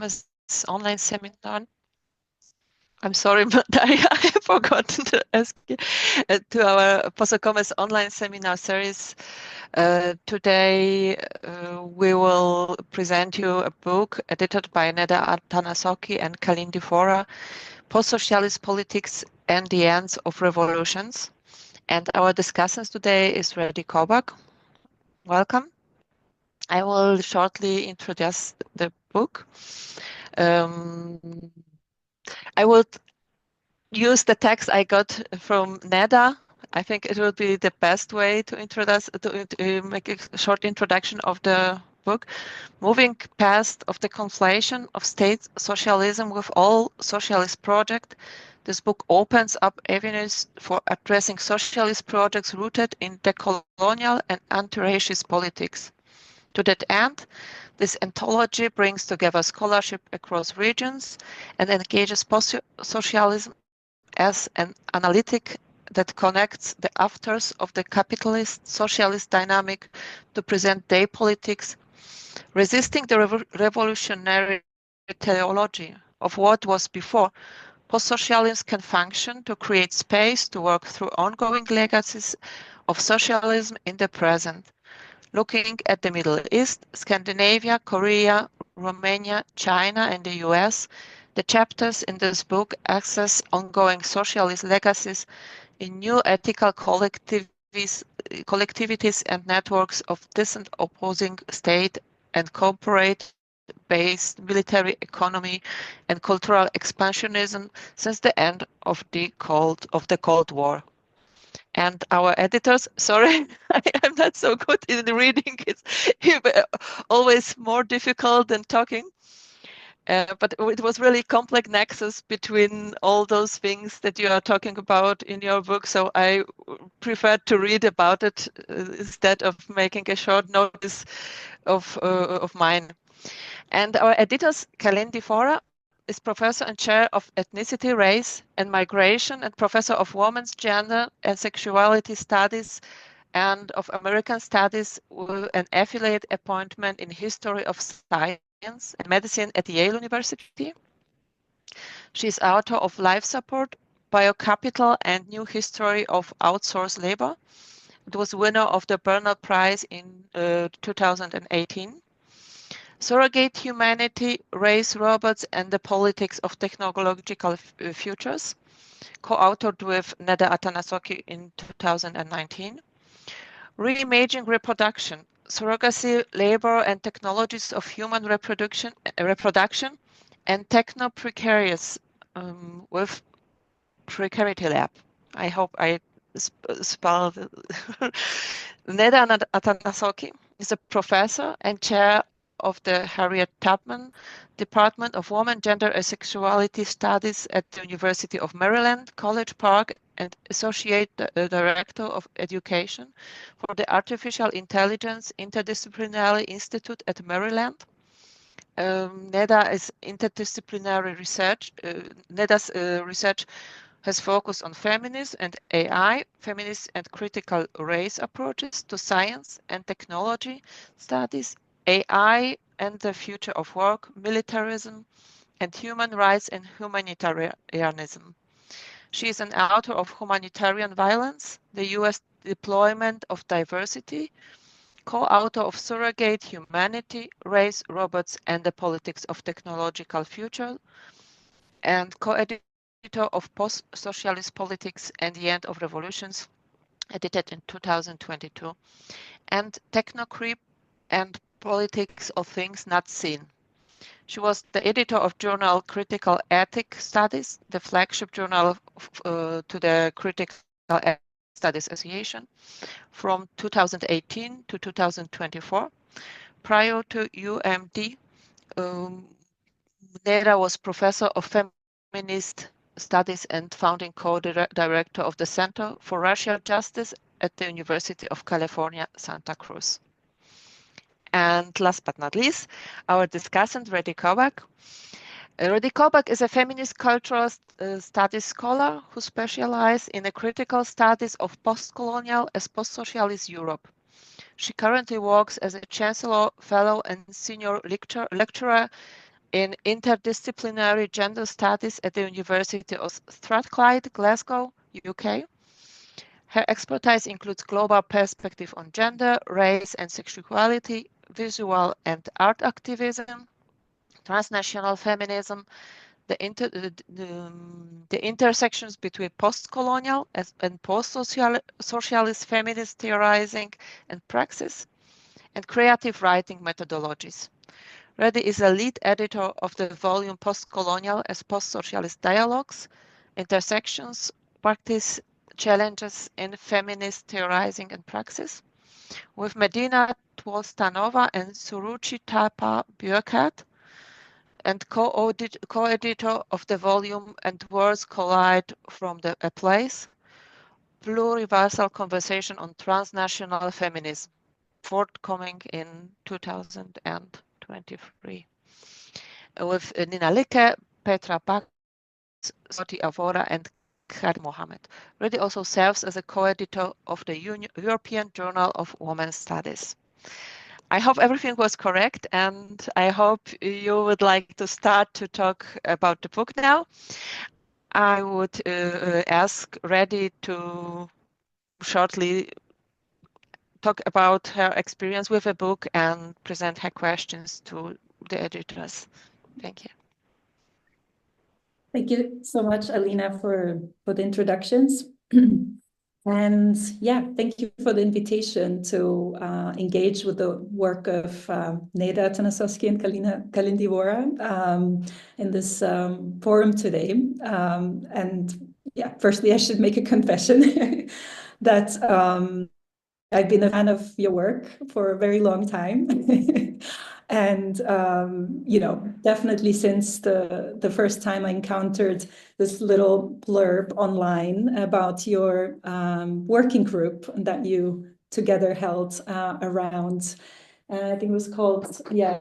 PoSoCoMeS online seminar. I'm sorry, but I have forgotten to ask you to our PoSoCoMeS online seminar series. Today we will present you a book edited by Neda Atanasoski and Kalindi Vora, Postsocialist Politics and the Ends of Revolutions. And our discussants today is Redi Koobak. Welcome. I will shortly introduce the book. I will use the text I got from Neda. I think it will be the best way to introduce to make a short introduction of the book. Moving past of the conflation of state socialism with all socialist project, this book opens up avenues for addressing socialist projects rooted in decolonial and antiracist politics. To that end, this anthology brings together scholarship across regions and engages post-socialism as an analytic that connects the afters of the capitalist socialist dynamic to present day politics, resisting the revolutionary teleology of what was before. Post-socialism can function to create space to work through ongoing legacies of socialism in the present. Looking at the Middle East, Scandinavia, Korea, Romania, China, and the US, the chapters in this book access ongoing socialist legacies in new ethical collectivities and networks of dissent opposing state and corporate-based military economy and cultural expansionism since the end of the Cold War. And our editors, sorry, I'm not so good in reading. It's always more difficult than talking. But it was really complex nexus between all those things that you are talking about in your book. So I preferred to read about it instead of making a short notice of mine. And our editors, Kalindi Vora, is professor and chair of ethnicity, race, and migration, and professor of women's gender and sexuality studies and of American studies with an affiliate appointment in history of science and medicine at Yale University. She is author of Life Support, Biocapital, and New History of Outsourced Labor. It was winner of the Bernal Prize in 2018. Surrogate Humanity, Race, Robots, and the Politics of Technological Futures, co-authored with Neda Atanasoski in 2019. Reimaging Reproduction, Surrogacy, Labor, and Technologies of Human Reproduction and Techno-Precarious with Precarity Lab. I hope I spelled it. Neda Atanasoski is a professor and chair of the Harriet Tubman Department of Women, Gender and Sexuality Studies at the University of Maryland, College Park, and Associate Director of Education for the Artificial Intelligence Interdisciplinary Institute at Maryland. Neda is interdisciplinary research. Neda's research has focused on feminism and AI, feminist and critical race approaches to science and technology studies, AI and the future of work, militarism, and human rights and humanitarianism. She is an author of Humanitarian Violence, the US Deployment of Diversity, co-author of Surrogate Humanity, Race, Robots, and the Politics of Technological Future, and co-editor of Post-Socialist Politics and the End of Revolutions, edited in 2022, and Technocreep and Politics of Things Not Seen. She was the editor of journal Critical Ethic Studies, the flagship journal to the Critical Ethic Studies Association, from 2018 to 2024. Prior to UMD, Neda was professor of feminist studies and founding co-director of the Center for Racial Justice at the University of California, Santa Cruz. And last but not least, our discussant, Redi Koobak. Redi Koobak is a feminist cultural studies scholar who specializes in the critical studies of post-colonial as post-socialist Europe. She currently works as a Chancellor Fellow and Senior Lecturer in interdisciplinary gender studies at the University of Strathclyde, Glasgow, UK. Her expertise includes global perspective on gender, race and sexuality, visual and art activism, transnational feminism, the intersections between post-colonial and post-socialist feminist theorizing and praxis, and creative writing methodologies. Redi is a lead editor of the volume Post-Colonial as Post-Socialist Dialogues, Intersections, Practice, Challenges in Feminist Theorizing and Praxis, with Medina Twolstanova and Suruchitapa Björkat, and co-editor of the volume And Words Collide from a Place, Pluriversal Conversation on Transnational Feminism, forthcoming in 2023. With Nina Like, Petra Bak, Soti Vora, and Khad Mohammed. Redi also serves as a co-editor of the European Journal of Women's Studies. I hope everything was correct, and I hope you would like to start to talk about the book now. I would ask Redi to shortly talk about her experience with the book and present her questions to the editors. Thank you. Thank you so much, Alina, for the introductions. And yeah, thank you for the invitation to engage with the work of Neda, Atanasoski, and Kalindi, Vora in this forum today. And yeah, firstly, I should make a confession that I've been a fan of your work for a very long time. And, you know, definitely since the first time I encountered this little blurb online about your working group that you together held around, I think it was called, yeah,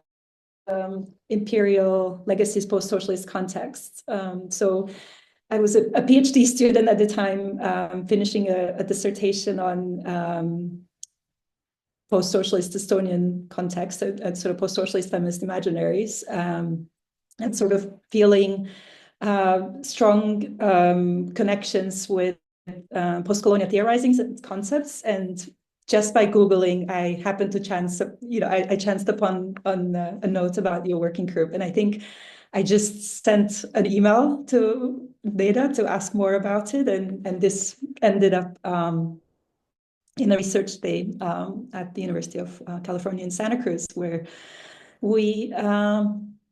Imperial Legacies, Post-Socialist Contexts. So I was a PhD student at the time, finishing a dissertation on post-socialist Estonian context and sort of post-socialist feminist imaginaries, and sort of feeling strong connections with post-colonial theorizing and concepts. And just by Googling, I happened to I chanced upon a note about your working group. And I think I just sent an email to Neda to ask more about it. And this ended up in a research day at the University of California in Santa Cruz, where we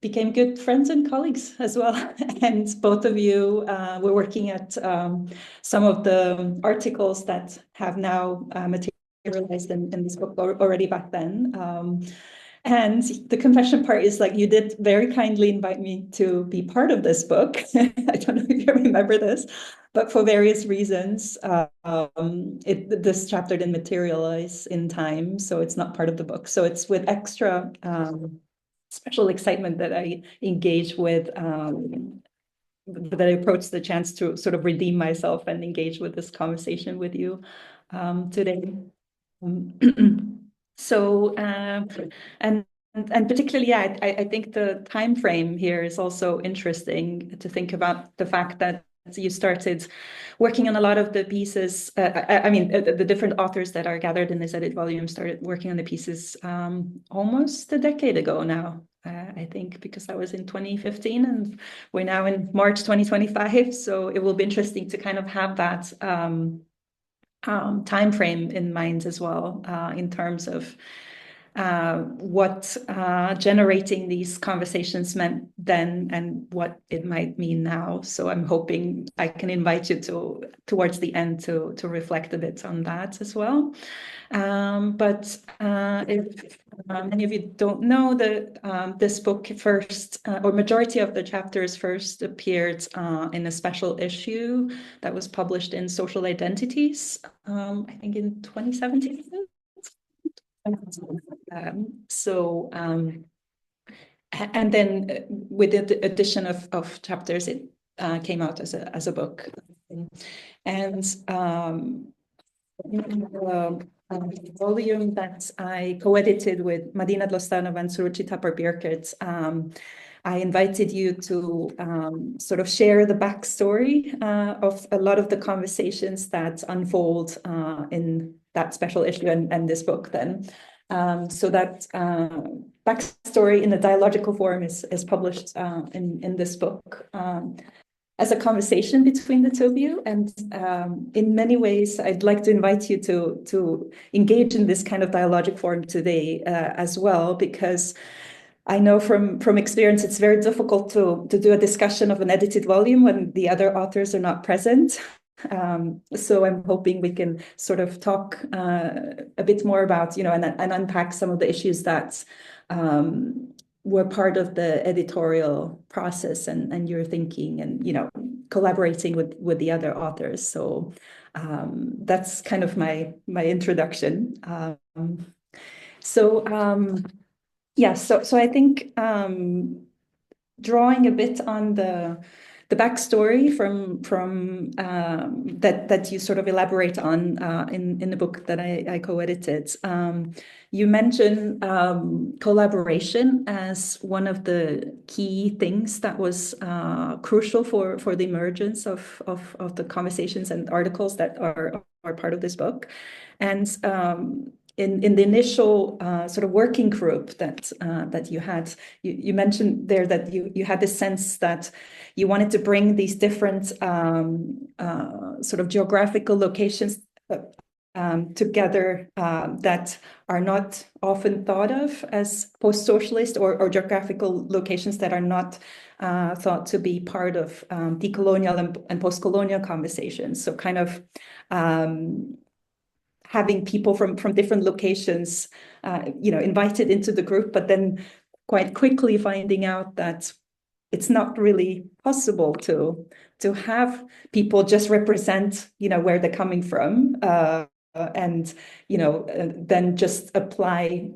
became good friends and colleagues as well. And both of you were working at some of the articles that have now materialized in this book already back then. And the confession part is like, you did very kindly invite me to be part of this book. I don't know if you remember this, but for various reasons, this chapter didn't materialize in time, so it's not part of the book. So it's with extra special excitement that I engage with, that I approach the chance to sort of redeem myself and engage with this conversation with you today. So, and particularly, yeah, I think the time frame here is also interesting to think about the fact that you started working on a lot of the pieces. I mean, the different authors that are gathered in this edit volume started working on the pieces almost a decade ago now. I think because that was in 2015 and we're now in March 2025. So it will be interesting to kind of have that time frame in mind as well, in terms of what generating these conversations meant then and what it might mean now. So I'm hoping I can invite you towards the end to reflect a bit on that as well. But if many of you don't know, this book first, or majority of the chapters first appeared in a special issue that was published in Social Identities, I think in 2017. And then with the addition of chapters, it came out as a book. And the volume that I co-edited with Medina Dlostanov and Suruchita Björkert, I invited you to sort of share the backstory of a lot of the conversations that unfold in that special issue and this book then. So that backstory in a dialogical form is published in this book as a conversation between the two of you. And in many ways, I'd like to invite you to engage in this kind of dialogic form today as well, because I know from experience, it's very difficult to do a discussion of an edited volume when the other authors are not present. So I'm hoping we can sort of talk a bit more about, and unpack some of the issues that were part of the editorial process and your thinking and, collaborating with the other authors. So that's kind of my introduction. Yeah, so I think drawing a bit on the backstory from that you sort of elaborate on in the book that I co-edited. You mentioned collaboration as one of the key things that was crucial for the emergence of the conversations and articles that are part of this book. And in the initial sort of working group that you had, you mentioned there that you had the sense that you wanted to bring these different sort of geographical locations together that are not often thought of as post-socialist or geographical locations that are not thought to be part of decolonial and post-colonial conversations. So kind of having people from different locations, invited into the group, but then quite quickly finding out that it's not really possible to have people just represent, where they're coming from, and then just apply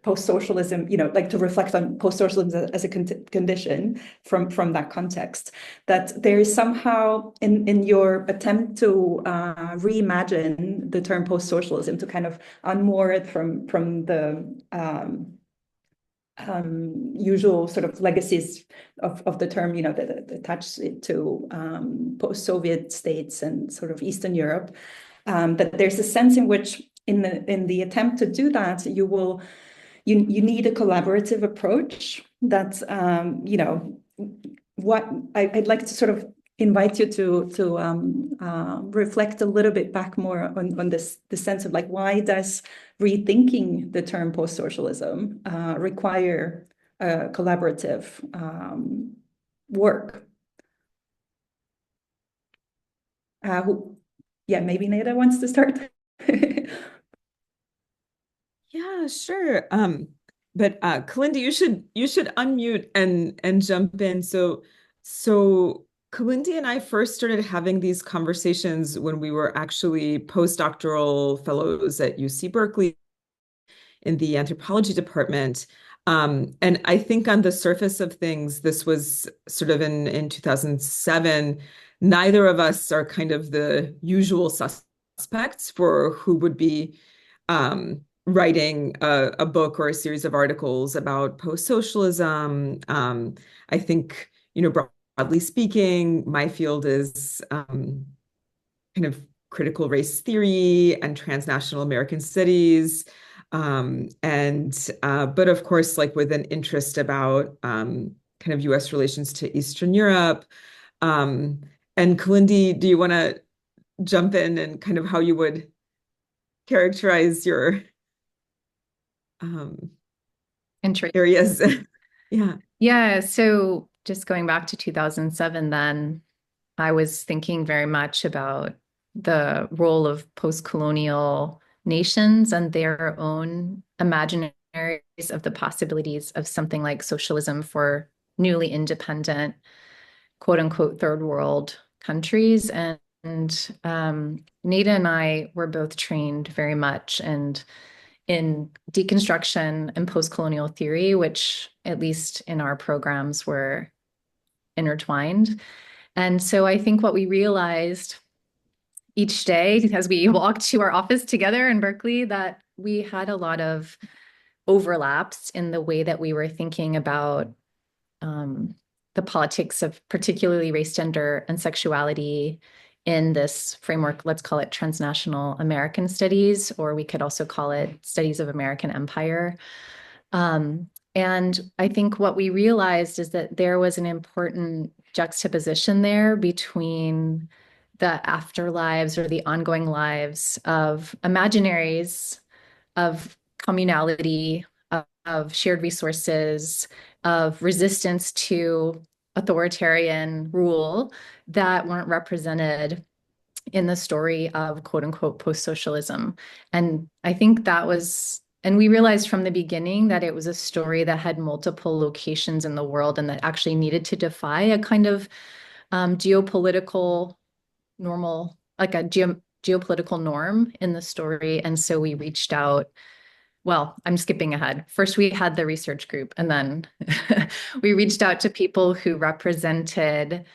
post-socialism, like to reflect on post-socialism as a condition from that context. That there is somehow in your attempt to reimagine the term post-socialism, to kind of unmoor it from the usual sort of legacies of the term, that attach it to post-Soviet states and sort of Eastern Europe. That there's a sense in which in the attempt to do that, you need a collaborative approach that, what I'd like to sort of invite you to reflect a little bit back more on this, the sense of like, why does rethinking the term post-socialism require collaborative work? Yeah, maybe Neda wants to start. Yeah, sure. But Kalindi, you should unmute and jump in. So Kalindi and I first started having these conversations when we were actually postdoctoral fellows at UC Berkeley in the anthropology department. And I think on the surface of things, this was sort of in 2007. Neither of us are kind of the usual suspects for who would be writing a book or a series of articles about post-socialism. I think, broadly speaking, my field is kind of critical race theory and transnational American studies. But of course, like with an interest about kind of US relations to Eastern Europe. And Kalindi, do you want to jump in and kind of how you would characterize your areas? Yeah. Yeah. So just going back to 2007, then I was thinking very much about the role of post-colonial nations and their own imaginaries of the possibilities of something like socialism for newly independent, quote unquote, third world countries. And Neda and I were both trained very much in deconstruction and post-colonial theory, which at least in our programs were intertwined. And so I think what we realized each day as we walked to our office together in Berkeley, that we had a lot of overlaps in the way that we were thinking about the politics of particularly race, gender, and sexuality in this framework. Let's call it transnational American studies, or we could also call it studies of American empire. And I think what we realized is that there was an important juxtaposition there between the afterlives or the ongoing lives of imaginaries of communality, of shared resources, of resistance to authoritarian rule that weren't represented in the story of quote unquote post-socialism. And I think that was, and we realized from the beginning that it was a story that had multiple locations in the world and that actually needed to defy a kind of geopolitical normal, like a geopolitical norm in the story. And so we reached out. Well, I'm skipping ahead. First, we had the research group, and then we reached out to people who represented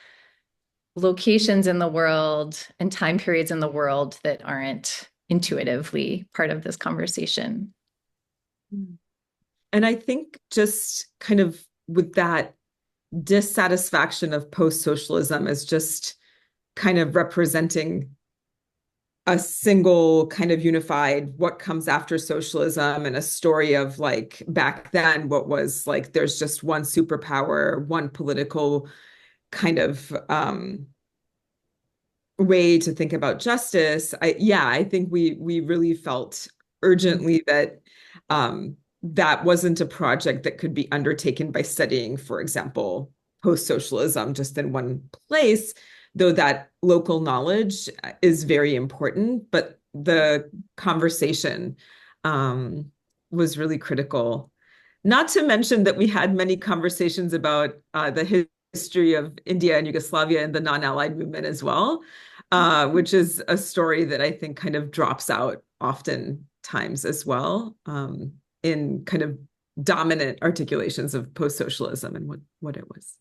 locations in the world and time periods in the world that aren't intuitively part of this conversation. And I think just kind of with that dissatisfaction of post-socialism as just kind of representing a single kind of unified what comes after socialism, and a story of like back then what was like there's just one superpower, one political kind of way to think about justice. I think we really felt urgently that that wasn't a project that could be undertaken by studying, for example, post-socialism just in one place, though that local knowledge is very important. But the conversation was really critical. Not to mention that we had many conversations about the history of India and Yugoslavia and the non-Allied movement as well, which is a story that I think kind of drops out oftentimes as well in kind of dominant articulations of post-socialism and what it was.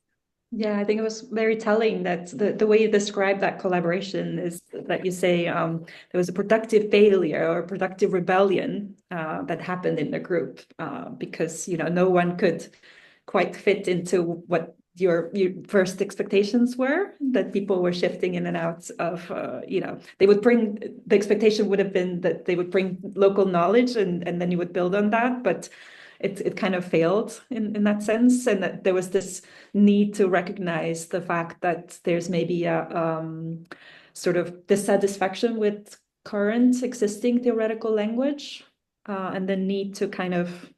Yeah, I think it was very telling that the way you describe that collaboration is that you say there was a productive failure or productive rebellion that happened in the group because, you know, no one could quite fit into what your first expectations were, that people were shifting in and out of, you know, they would bring, the expectation would have been that they would bring local knowledge and then you would build on that. But it kind of failed in that sense, and that there was this need to recognize the fact that there's maybe a sort of dissatisfaction with current existing theoretical language, and the need to kind of,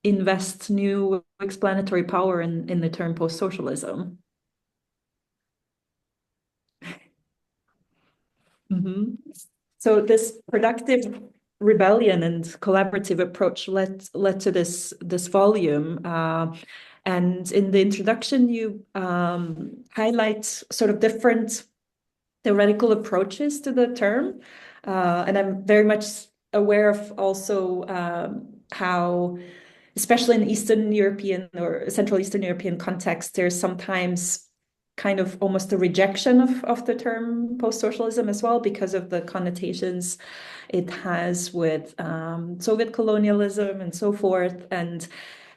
invest new explanatory power in the term post-socialism. So this productive rebellion and collaborative approach led to this volume. And in the introduction, you highlight sort of different theoretical approaches to the term. And I'm very much aware of also how, especially in Eastern European or Central Eastern European context, there's sometimes kind of almost a rejection of the term post-socialism as well, because of the connotations it has with Soviet colonialism and so forth. And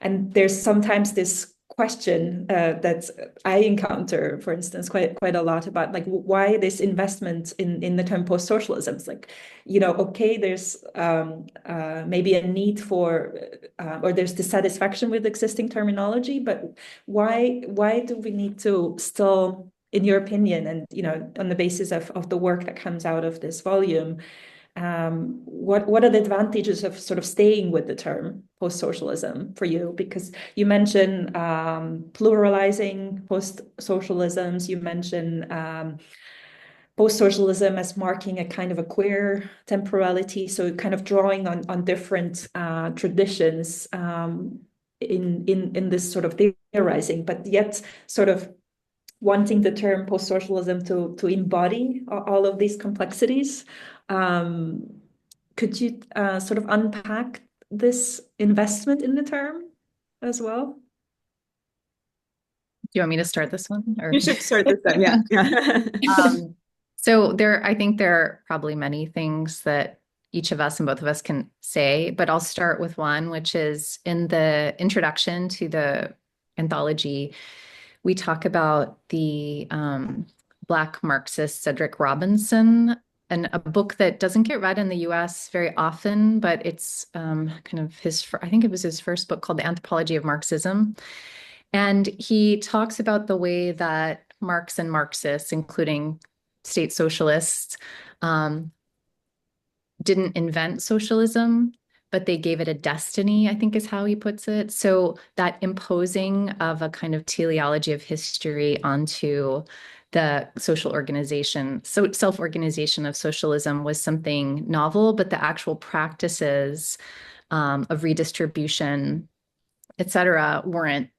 there's sometimes this question that I encounter, for instance, quite a lot about like why this investment in the term post-socialism. It's like, you know, okay, there's maybe a need for or there's dissatisfaction with existing terminology, but why do we need to still, in your opinion, and you know, on the basis of the work that comes out of this volume, what are the advantages of sort of staying with the term post-socialism for you? Because you mention pluralizing post-socialisms, you mention post-socialism as marking a kind of a queer temporality, so kind of drawing on different traditions in this sort of theorizing, but yet sort of wanting the term post-socialism to embody all of these complexities. Could you sort of unpack this investment in the term as well? Do you want me to start this one? Or? You should start this one, yeah. So I think there are probably many things that each of us and both of us can say, but I'll start with one, which is in the introduction to the anthology, we talk about the Black Marxist Cedric Robinson, and a book that doesn't get read in the US very often, but it's kind of I think it was his first book, called The Anthropology of Marxism. And he talks about the way that Marx and Marxists, including state socialists, didn't invent socialism, but they gave it a destiny, I think is how he puts it. So that imposing of a kind of teleology of history onto the social organization, so self-organization of socialism, was something novel, but the actual practices of redistribution, et cetera, weren't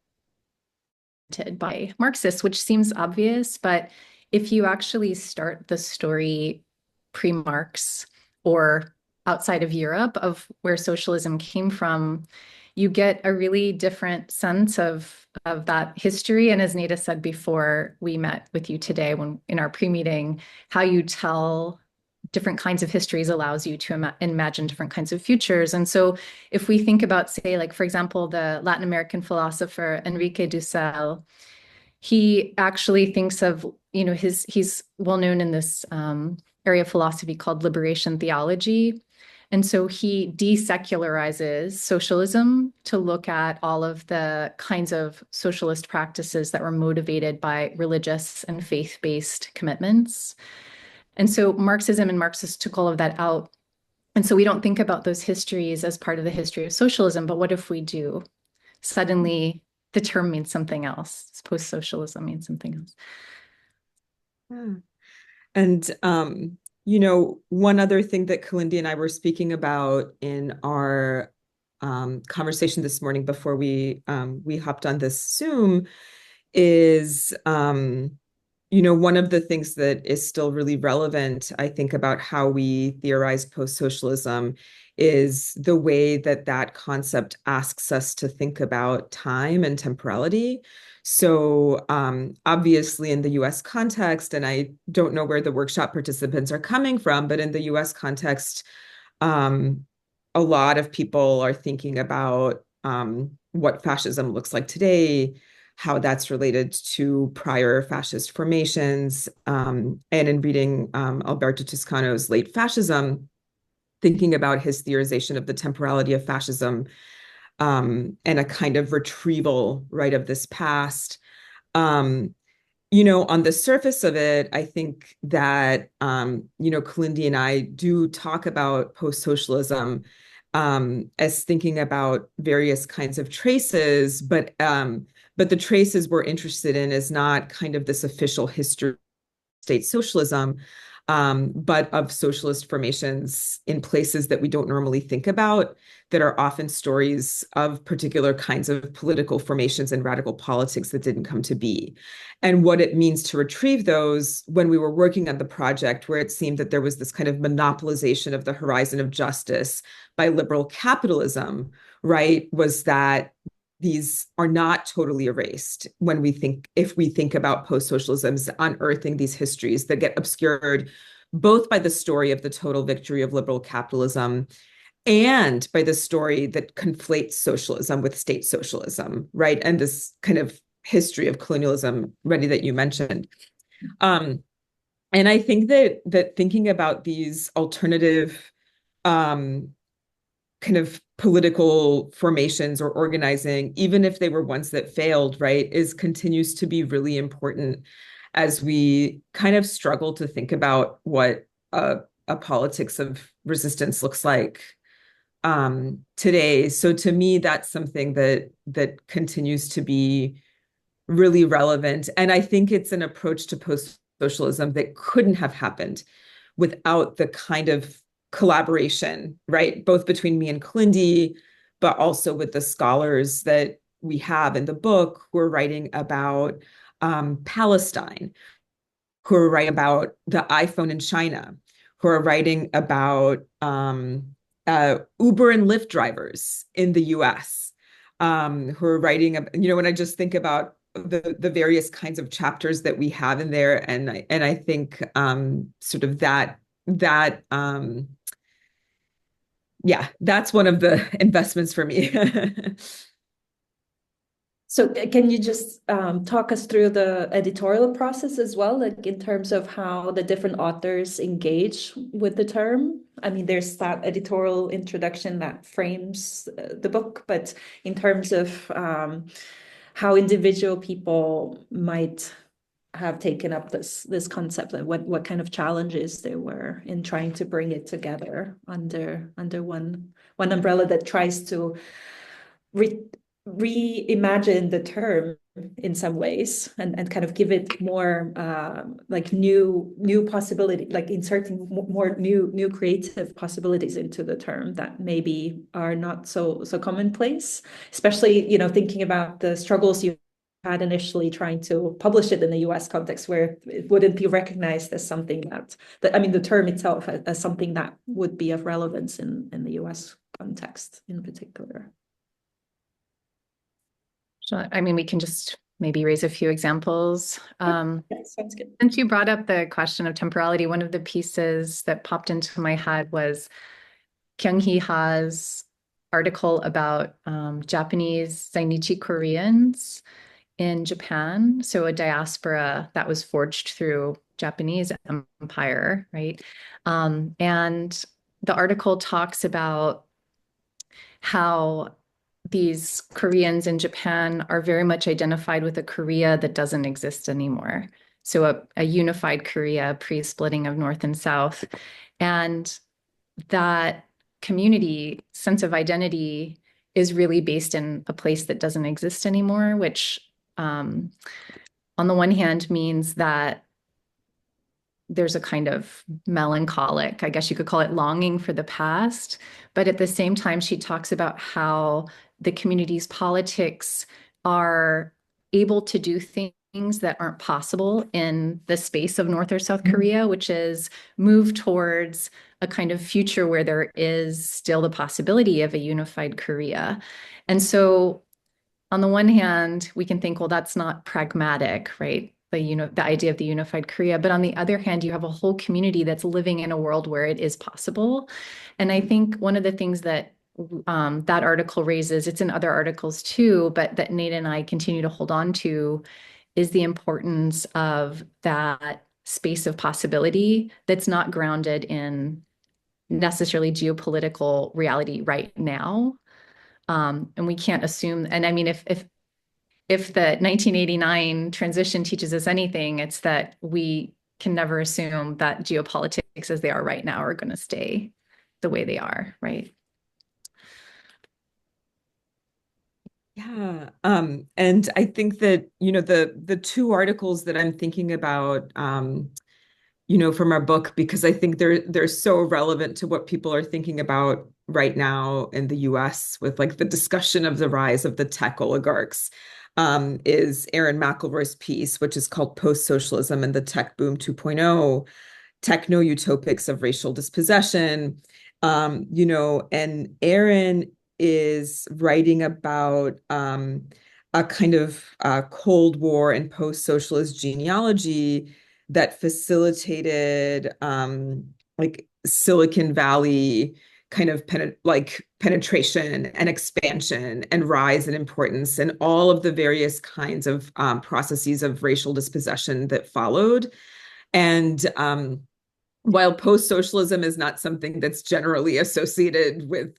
by Marxists, which seems obvious. But if you actually start the story pre-Marx or outside of Europe of where socialism came from, you get a really different sense of that history. And as Neda said before we met with you today, when in our pre-meeting, how you tell different kinds of histories allows you to imagine different kinds of futures. And so if we think about, say, like, for example, the Latin American philosopher Enrique Dussel, he actually thinks of, he's well known in this area of philosophy called liberation theology. And so he desecularizes socialism to look at all of the kinds of socialist practices that were motivated by religious and faith-based commitments. And so Marxism and Marxists took all of that out. And so we don't think about those histories as part of the history of socialism. But what if we do? Suddenly, the term means something else. Post-socialism means something else. Yeah. And one other thing that Kalindi and I were speaking about in our conversation this morning before we hopped on this Zoom is, one of the things that is still really relevant, I think, about how we theorize post-socialism is the way that concept asks us to think about time and temporality. So obviously in the US context, and I don't know where the workshop participants are coming from, but in the US context, a lot of people are thinking about what fascism looks like today, how that's related to prior fascist formations. And in reading Alberto Toscano's Late Fascism, thinking about his theorization of the temporality of fascism and a kind of retrieval, right, of this past. On the surface of it, I think that, Kalindi and I do talk about post-socialism as thinking about various kinds of traces, but the traces we're interested in is not kind of this official history of state socialism, but of socialist formations in places that we don't normally think about, that are often stories of particular kinds of political formations and radical politics that didn't come to be. And what it means to retrieve those when we were working on the project, where it seemed that there was this kind of monopolization of the horizon of justice by liberal capitalism, right, was that these are not totally erased if we think about post-socialism as unearthing these histories that get obscured both by the story of the total victory of liberal capitalism and by the story that conflates socialism with state socialism, right? And this kind of history of colonialism, Redi, that you mentioned. And I think that thinking about these alternative kind of political formations or organizing, even if they were ones that failed, right, continues to be really important as we kind of struggle to think about what a politics of resistance looks like today. So to me, that's something that continues to be really relevant. And I think it's an approach to post-socialism that couldn't have happened without the kind of collaboration, right, both between me and Kalindi, but also with the scholars that we have in the book who are writing about Palestine, who are writing about the iPhone in China, who are writing about Uber and Lyft drivers in the US, who are writing, when I just think about the various kinds of chapters that we have in there, and I think sort of that yeah, that's one of the investments for me. So can you just talk us through the editorial process as well, like in terms of how the different authors engage with the term? I mean, there's that editorial introduction that frames the book, but in terms of how individual people might have taken up this concept, and what kind of challenges there were in trying to bring it together under one umbrella that tries to reimagine the term in some ways, and kind of give it more like new possibility, like inserting more new creative possibilities into the term that maybe are not so commonplace, especially thinking about the struggles you had initially trying to publish it in the US context, where it wouldn't be recognized as something that I mean, the term itself as something that would be of relevance in the US context in particular. So, I mean, we can just maybe raise a few examples. Yeah, sounds good. Since you brought up the question of temporality, one of the pieces that popped into my head was Kyung-hee Ha's article about Japanese Zainichi Koreans in Japan. So a diaspora that was forged through Japanese empire, right? And the article talks about how these Koreans in Japan are very much identified with a Korea that doesn't exist anymore. So a unified Korea pre-splitting of North and South. And that community sense of identity is really based in a place that doesn't exist anymore, which on the one hand means that there's a kind of melancholic, I guess you could call it, longing for the past. But at the same time, she talks about how the community's politics are able to do things that aren't possible in the space of North or South Korea, which is move towards a kind of future where there is still the possibility of a unified Korea. And so on the one hand, we can think, well, that's not pragmatic, right? The idea of the unified Korea. But on the other hand, you have a whole community that's living in a world where it is possible. And I think one of the things that that article raises, it's in other articles too, but that Neda and I continue to hold on to, is the importance of that space of possibility that's not grounded in necessarily geopolitical reality right now. And we can't assume, and I mean, if the 1989 transition teaches us anything, it's that we can never assume that geopolitics as they are right now are going to stay the way they are, right? Yeah. And I think that, the two articles that I'm thinking about, from our book, because I think they're so relevant to what people are thinking about right now in the US with like the discussion of the rise of the tech oligarchs, is Erin McElroy's piece, which is called Postsocialism and the Tech Boom 2.0, Techno-Utopics of Racial Dispossession. And Erin is writing about a kind of Cold War and post-socialist genealogy that facilitated like Silicon Valley kind of penetration and expansion and rise in importance and all of the various kinds of processes of racial dispossession that followed. And while post-socialism is not something that's generally associated with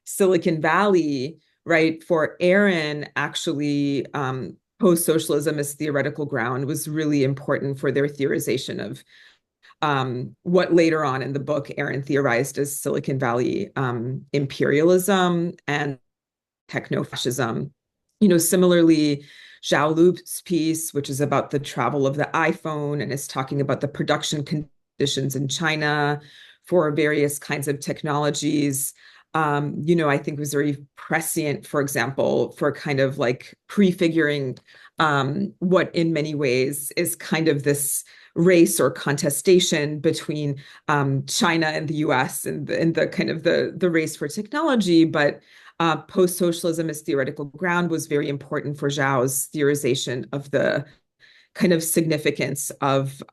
Silicon Valley, right, for Erin, actually, post-socialism as theoretical ground was really important for their theorization of what later on in the book Erin theorized as Silicon Valley imperialism and techno-fascism. Similarly, Zhao Lu's piece, which is about the travel of the iPhone and is talking about the production conditions in China for various kinds of technologies, I think was very prescient, for example, for kind of like prefiguring what in many ways is kind of this race or contestation between China and the US and the kind of the race for technology. But post-socialism as theoretical ground was very important for Zhao's theorization of the kind of significance of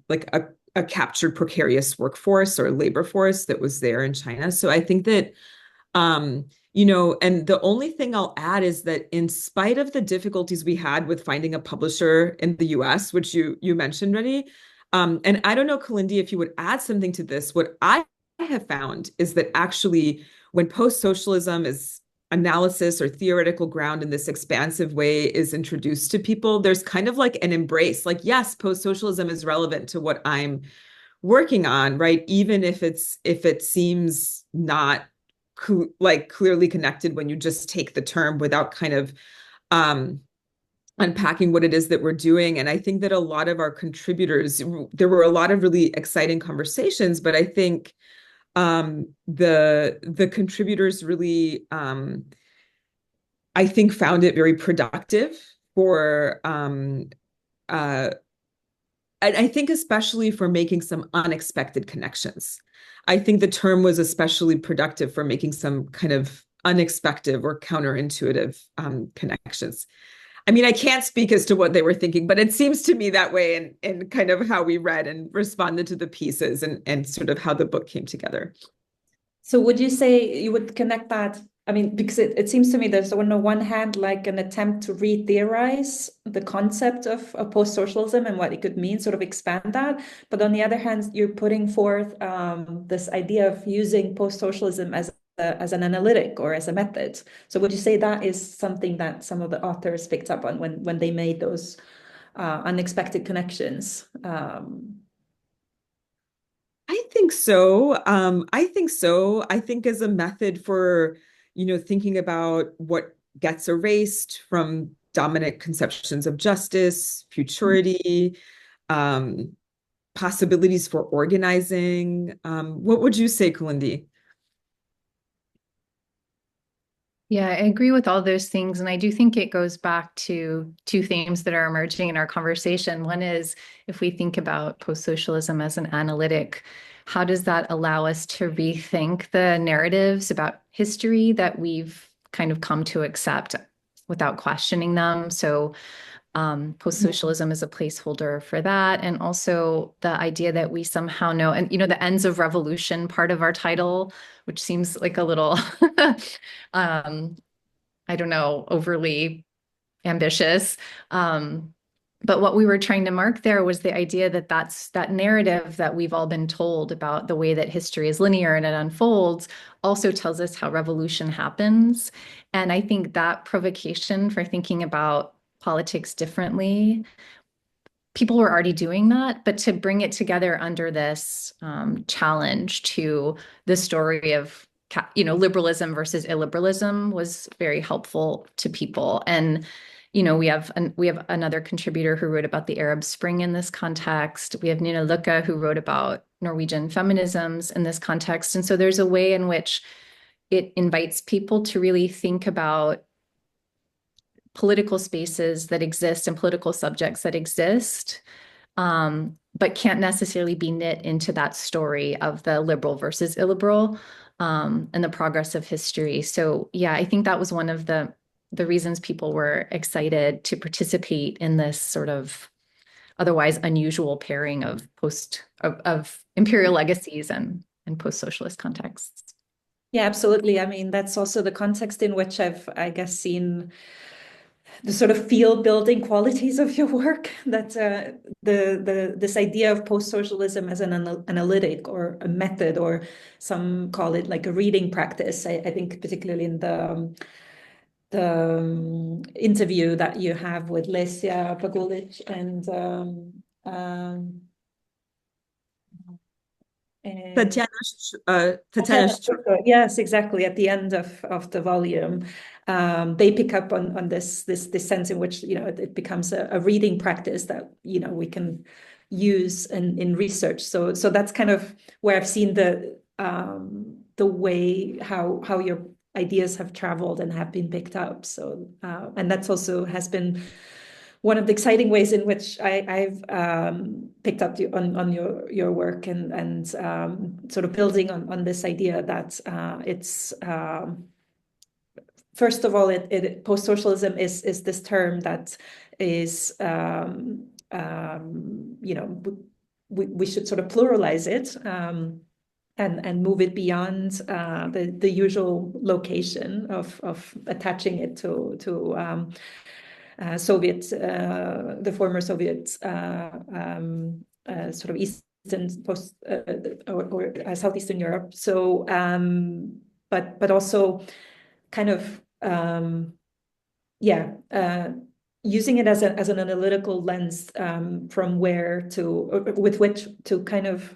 like a captured precarious workforce or labor force that was there in China. So I think that And the only thing I'll add is that in spite of the difficulties we had with finding a publisher in the US, which you mentioned, Redi, and I don't know, Kalindi, if you would add something to this, what I have found is that actually when post-socialism is analysis or theoretical ground in this expansive way is introduced to people, there's kind of like an embrace, like, yes, post-socialism is relevant to what I'm working on, right? Even if it seems not clearly connected when you just take the term without kind of unpacking what it is that we're doing. And I think that a lot of our contributors, there were a lot of really exciting conversations, but I think the contributors really, I think, found it very productive for I think especially for making some unexpected connections. I think the term was especially productive for making some kind of unexpected or counterintuitive connections. I mean, I can't speak as to what they were thinking, but it seems to me that way in kind of how we read and responded to the pieces and sort of how the book came together. So would you say you would connect that? I mean, because it seems to me there's on the one hand like an attempt to re-theorize the concept of post-socialism and what it could mean, sort of expand that. But on the other hand, you're putting forth this idea of using post-socialism as an analytic or as a method. So would you say that is something that some of the authors picked up on when they made those unexpected connections? I think so. I think as a method for, thinking about what gets erased from dominant conceptions of justice, futurity, possibilities for organizing. What would you say, Kalindi? Yeah, I agree with all those things. And I do think it goes back to two themes that are emerging in our conversation. One is if we think about post-socialism as an analytic, how does that allow us to rethink the narratives about history that we've kind of come to accept without questioning them? So post-socialism is a placeholder for that. And also the idea that we somehow know, and the ends of revolution part of our title, which seems like a little, I don't know, overly ambitious. But what we were trying to mark there was the idea that that narrative that we've all been told about the way that history is linear and it unfolds also tells us how revolution happens. And I think that provocation for thinking about politics differently, people were already doing that, but to bring it together under this challenge to the story of liberalism versus illiberalism was very helpful to people. And we have another contributor who wrote about the Arab Spring in this context. We have Neda Luca, who wrote about Norwegian feminisms in this context. And so there's a way in which it invites people to really think about political spaces that exist and political subjects that exist, but can't necessarily be knit into that story of the liberal versus illiberal and the progress of history. So yeah, I think that was one of the reasons people were excited to participate in this sort of otherwise unusual pairing of imperial legacies and post-socialist contexts. Yeah, absolutely. I mean, that's also the context in which I've, I guess, seen the sort of field building qualities of your work, that this idea of post-socialism as an analytic or a method, or some call it like a reading practice. I think particularly in the interview that you have with Lesia Pagulic and Tatiana, yes, exactly. At the end of the volume, they pick up on this sense in which it becomes a reading practice that we can use in research. So that's kind of where I've seen the way how your ideas have traveled and have been picked up. So and that's also has been one of the exciting ways in which I've picked up on your work and sort of building on this idea that it's first of all, post-socialism is this term that is we should sort of pluralize it. and move it beyond the usual location of attaching it to Soviet, the former Soviet sort of Eastern or Southeastern Europe. So, but also kind of using it as an analytical lens from with which to kind of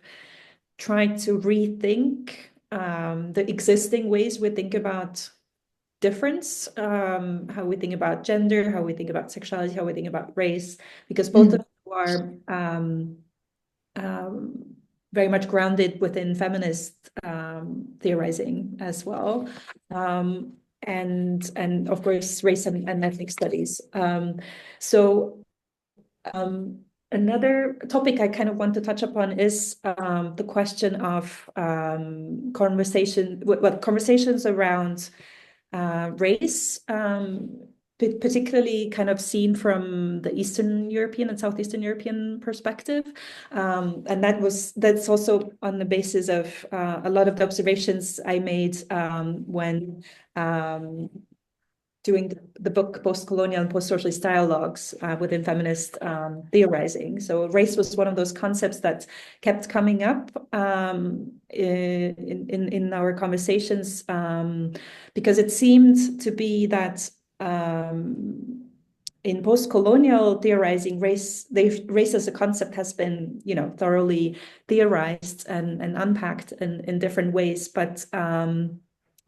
try to rethink the existing ways we think about difference, how we think about gender, how we think about sexuality, how we think about race, because both of them are very much grounded within feminist theorizing as well. And of course, race and ethnic studies. Another topic I kind of want to touch upon is the question of conversations around race, particularly kind of seen from the Eastern European and Southeastern European perspective. And that's also on the basis of a lot of the observations I made when doing the book Postcolonial and Postsocialist Dialogues within feminist theorizing. So race was one of those concepts that kept coming up in our conversations because it seemed to be that in post-colonial theorizing, race as a concept has been, thoroughly theorized and unpacked in different ways, but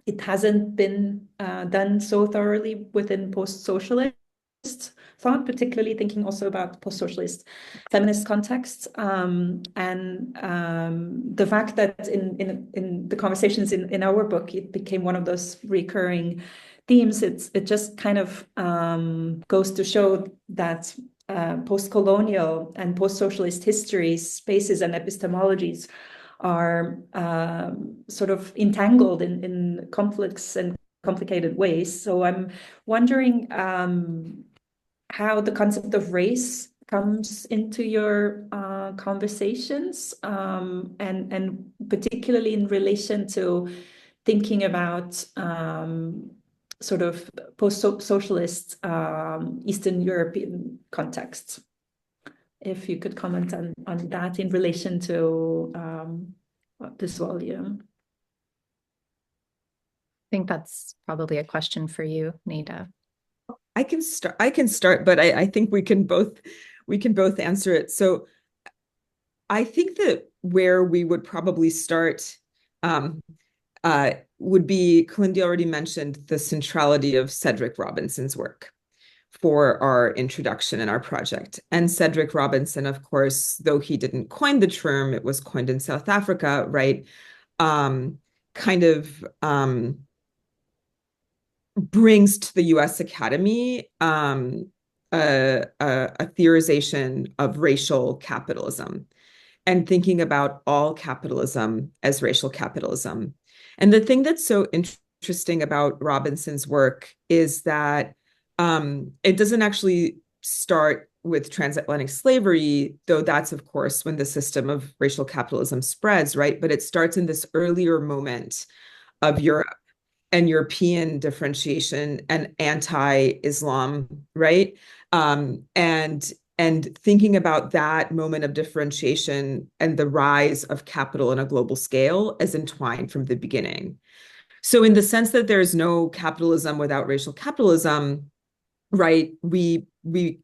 it hasn't been done so thoroughly within post-socialist thought, particularly thinking also about post-socialist feminist contexts. And the fact that in the conversations in our book, it became one of those recurring themes, it just kind of goes to show that post-colonial and post-socialist histories, spaces, and epistemologies are sort of entangled in conflicts and complicated ways. So I'm wondering how the concept of race comes into your conversations, and particularly in relation to thinking about sort of post-socialist Eastern European contexts. If you could comment on that in relation to this volume. I think that's probably a question for you, Neda. I can start, but I think we can both answer it. So I think that where we would probably start would be, Kalindi already mentioned the centrality of Cedric Robinson's work for our introduction in our project. And Cedric Robinson, of course, though he didn't coin the term, it was coined in South Africa, right? Brings to the US Academy a theorization of racial capitalism and thinking about all capitalism as racial capitalism. And the thing that's so interesting about Robinson's work is that it doesn't actually start with transatlantic slavery, though that's, of course, when the system of racial capitalism spreads, right? But it starts in this earlier moment of Europe and European differentiation and anti-Islam, right? And thinking about that moment of differentiation and the rise of capital on a global scale as entwined from the beginning. So in the sense that there's no capitalism without racial capitalism, right, we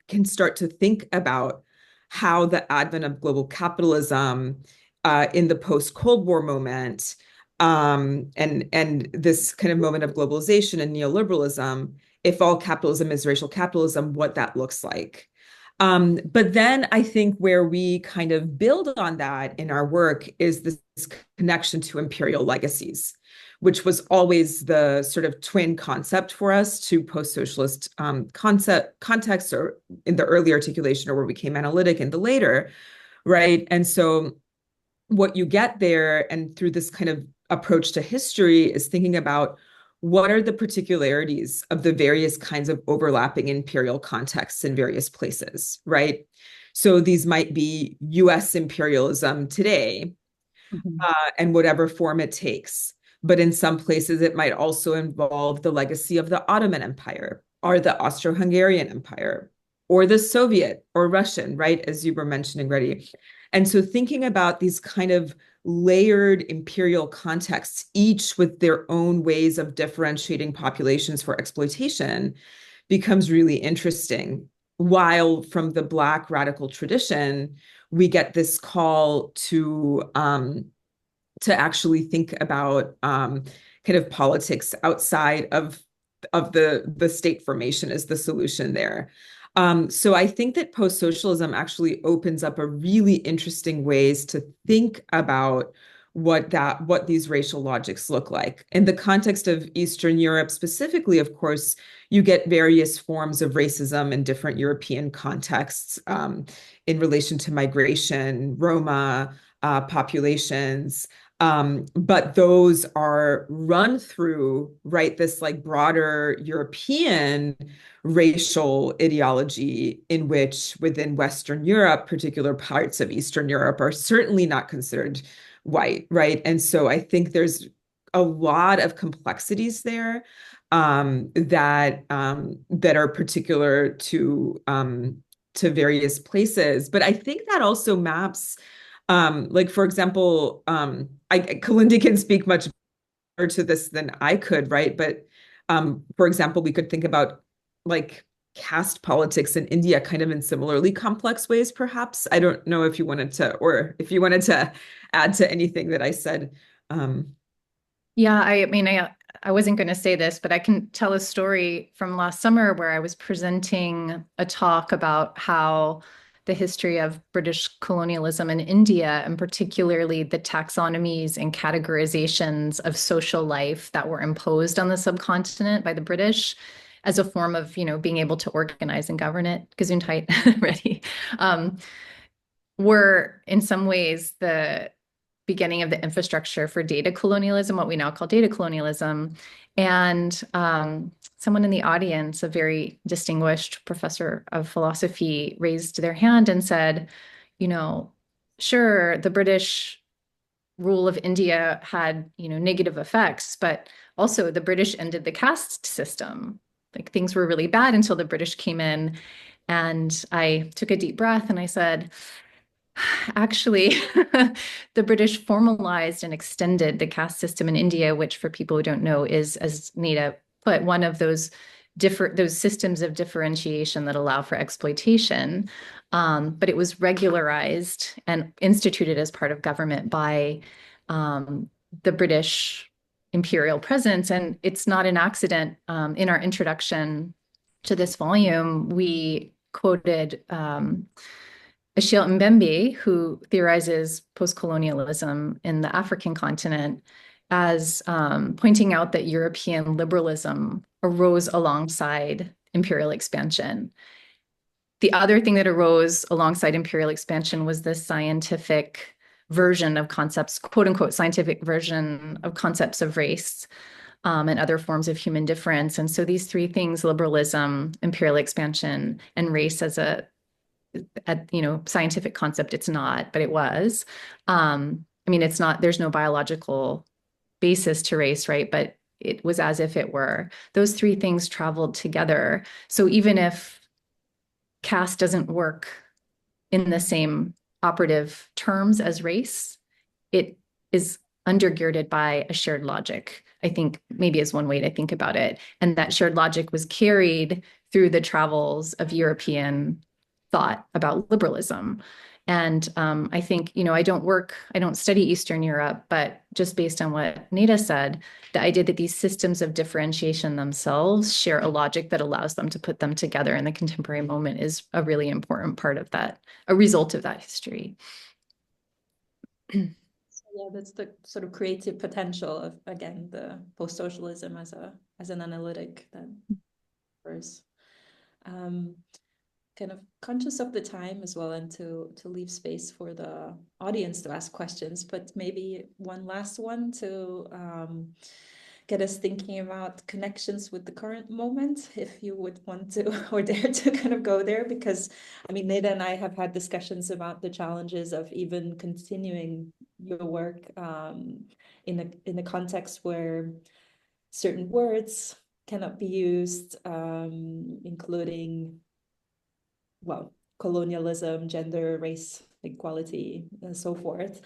can start to think about how the advent of global capitalism in the post-Cold War moment and this kind of moment of globalization and neoliberalism, if all capitalism is racial capitalism, what that looks like. But then I think where we kind of build on that in our work is this connection to imperial legacies, which was always the sort of twin concept for us to post-socialist context, or in the early articulation, or where we became analytic in the later, right? And so what you get there, and through this kind of approach to history, is thinking about what are the particularities of the various kinds of overlapping imperial contexts in various places, right? So these might be US imperialism today, and whatever form it takes. But in some places, it might also involve the legacy of the Ottoman Empire or the Austro-Hungarian Empire or the Soviet or Russian, right? As you were mentioning, Redi. And so thinking about these kind of layered imperial contexts, each with their own ways of differentiating populations for exploitation, becomes really interesting. While from the Black radical tradition, we get this call to actually think about kind of politics outside of the state formation as the solution there. So I think that post-socialism actually opens up a really interesting ways to think about what these racial logics look like. In the context of Eastern Europe specifically, of course, you get various forms of racism in different European contexts in relation to migration, Roma populations. But those are run through, right, this like broader European racial ideology in which within Western Europe, particular parts of Eastern Europe are certainly not considered white, right? And so I think there's a lot of complexities there that are particular to various places. But I think that also maps like, for example, Kalindi can speak much better to this than I could, right? But for example, we could think about like caste politics in India kind of in similarly complex ways, perhaps. I don't know if you wanted to, or if you wanted to add to anything that I said. Yeah, I mean, I wasn't going to say this, but I can tell a story from last summer where I was presenting a talk about how the history of British colonialism in India, and particularly the taxonomies and categorizations of social life that were imposed on the subcontinent by the British as a form of, being able to organize and govern it, Gesundheit, Redi, were in some ways the beginning of the infrastructure for data colonialism, what we now call data colonialism. And someone in the audience, a very distinguished professor of philosophy, raised their hand and said, sure, the British rule of India had, negative effects, but also the British ended the caste system. Like things were really bad until the British came in. And I took a deep breath and I said, actually, the British formalized and extended the caste system in India, which for people who don't know is, as Neda put, one of those systems of differentiation that allow for exploitation. But it was regularized and instituted as part of government by the British imperial presence. And it's not an accident. In our introduction to this volume, we quoted Achille Mbembe, who theorizes post-colonialism in the African continent, as pointing out that European liberalism arose alongside imperial expansion. The other thing that arose alongside imperial expansion was the scientific version of concepts, quote unquote, scientific version of concepts of race and other forms of human difference. And so these three things, liberalism, imperial expansion, and race as a scientific concept, it's not, but it was. It's not, there's no biological basis to race, right? But it was as if it were. Those three things traveled together. So even if caste doesn't work in the same operative terms as race, it is undergirded by a shared logic, I think maybe is one way to think about it. And that shared logic was carried through the travels of European thought about liberalism. And I think, I don't study Eastern Europe, but just based on what Neda said, the idea that these systems of differentiation themselves share a logic that allows them to put them together in the contemporary moment is a really important part of that, a result of that history. Yeah, that's the sort of creative potential of, again, the post-socialism as an analytic that occurs. Kind of conscious of the time as well, and to leave space for the audience to ask questions, but maybe one last one to get us thinking about connections with the current moment, if you would want to or dare to kind of go there, because Neda and I have had discussions about the challenges of even continuing your work in a context where certain words cannot be used, including, well, colonialism, gender, race equality, and so forth.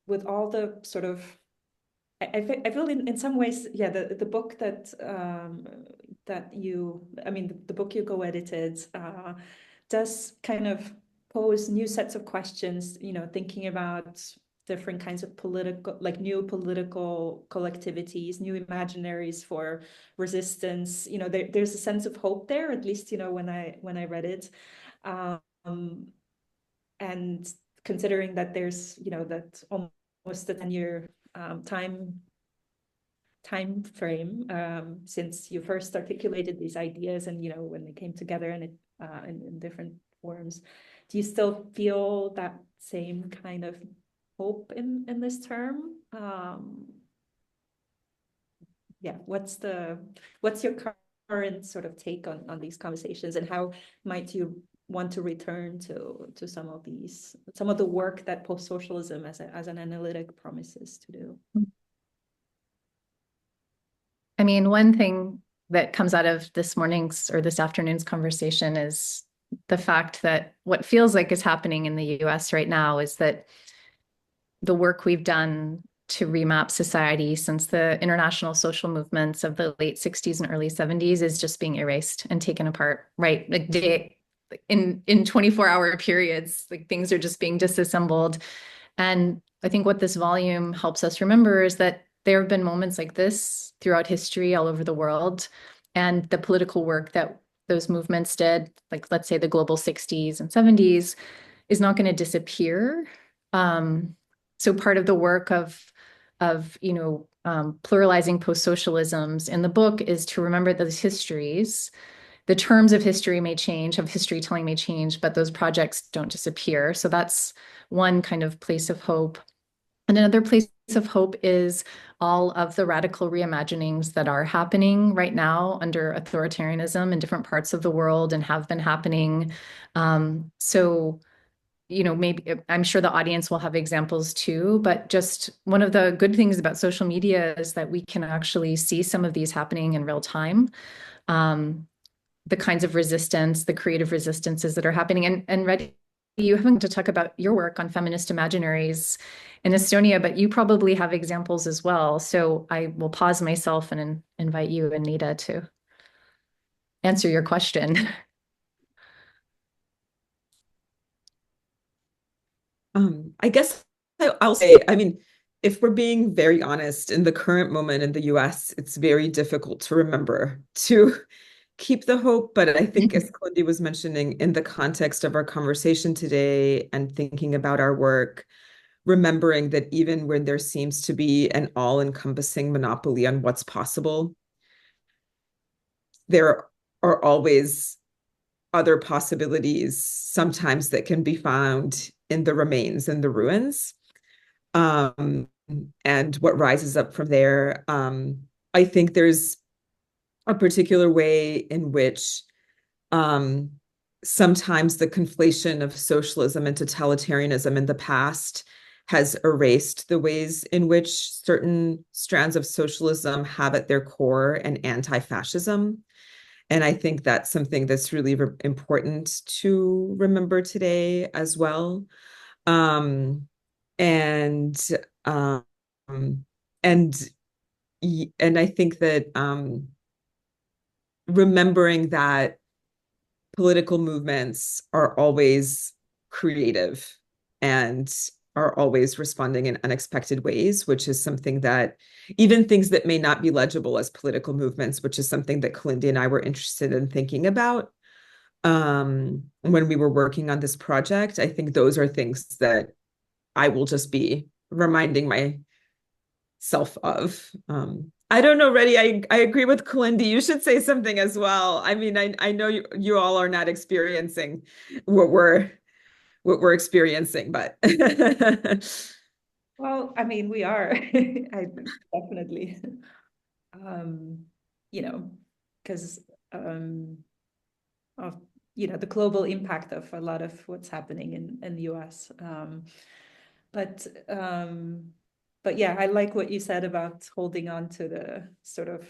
With all the sort of, I feel in some ways, yeah, the book that the book you co-edited does kind of pose new sets of questions, thinking about different kinds of new political collectivities, new imaginaries for resistance. There's a sense of hope there, at least, when I read it. And considering that there's, that almost a 10-year time frame since you first articulated these ideas and, when they came together and in different forms, do you still feel that same kind of hope in this term? Yeah, what's your current sort of take on these conversations, and how might you want to return to some of the work that post-socialism as an analytic promises to do? I mean, one thing that comes out of this morning's or this afternoon's conversation is the fact that what feels like is happening in the US right now is that the work we've done to remap society since the international social movements of the late 60s and early 70s is just being erased and taken apart, right? Like in 24-hour periods, like things are just being disassembled. And I think what this volume helps us remember is that there have been moments like this throughout history all over the world. And the political work that those movements did, like let's say the global 60s and 70s, is not going to disappear. So part of the work of pluralizing post-socialisms in the book is to remember those histories. The terms of history may change, of history telling may change, but those projects don't disappear. So that's one kind of place of hope. And another place of hope is all of the radical reimaginings that are happening right now under authoritarianism in different parts of the world and have been happening. Maybe I'm sure the audience will have examples too, but just one of the good things about social media is that we can actually see some of these happening in real time. The kinds of resistance, the creative resistances that are happening. And Redi, you haven't to talk about your work on feminist imaginaries in Estonia, but you probably have examples as well. So I will pause myself and invite you and Neda to answer your question. I guess I'll say, I mean, if we're being very honest, in the current moment in the US, it's very difficult to remember to keep the hope. But I think, as Kalindi was mentioning, in the context of our conversation today and thinking about our work, remembering that even when there seems to be an all-encompassing monopoly on what's possible, there are always other possibilities sometimes that can be found in the remains and the ruins, and what rises up from there. I think there's a particular way in which sometimes the conflation of socialism and totalitarianism in the past has erased the ways in which certain strands of socialism have at their core an anti-fascism. And I think that's something that's really important to remember today as well. And I think that remembering that political movements are always creative and are always responding in unexpected ways, which is something that even things that may not be legible as political movements, which is something that Kalindi and I were interested in thinking about when we were working on this project. I think those are things that I will just be reminding myself of. I don't know, Redi, I agree with Kalindi. You should say something as well. I mean, I know you all are not experiencing what we're experiencing, but well, I mean, we are. I definitely, because the global impact of a lot of what's happening in the US. But yeah, I like what you said about holding on to the sort of,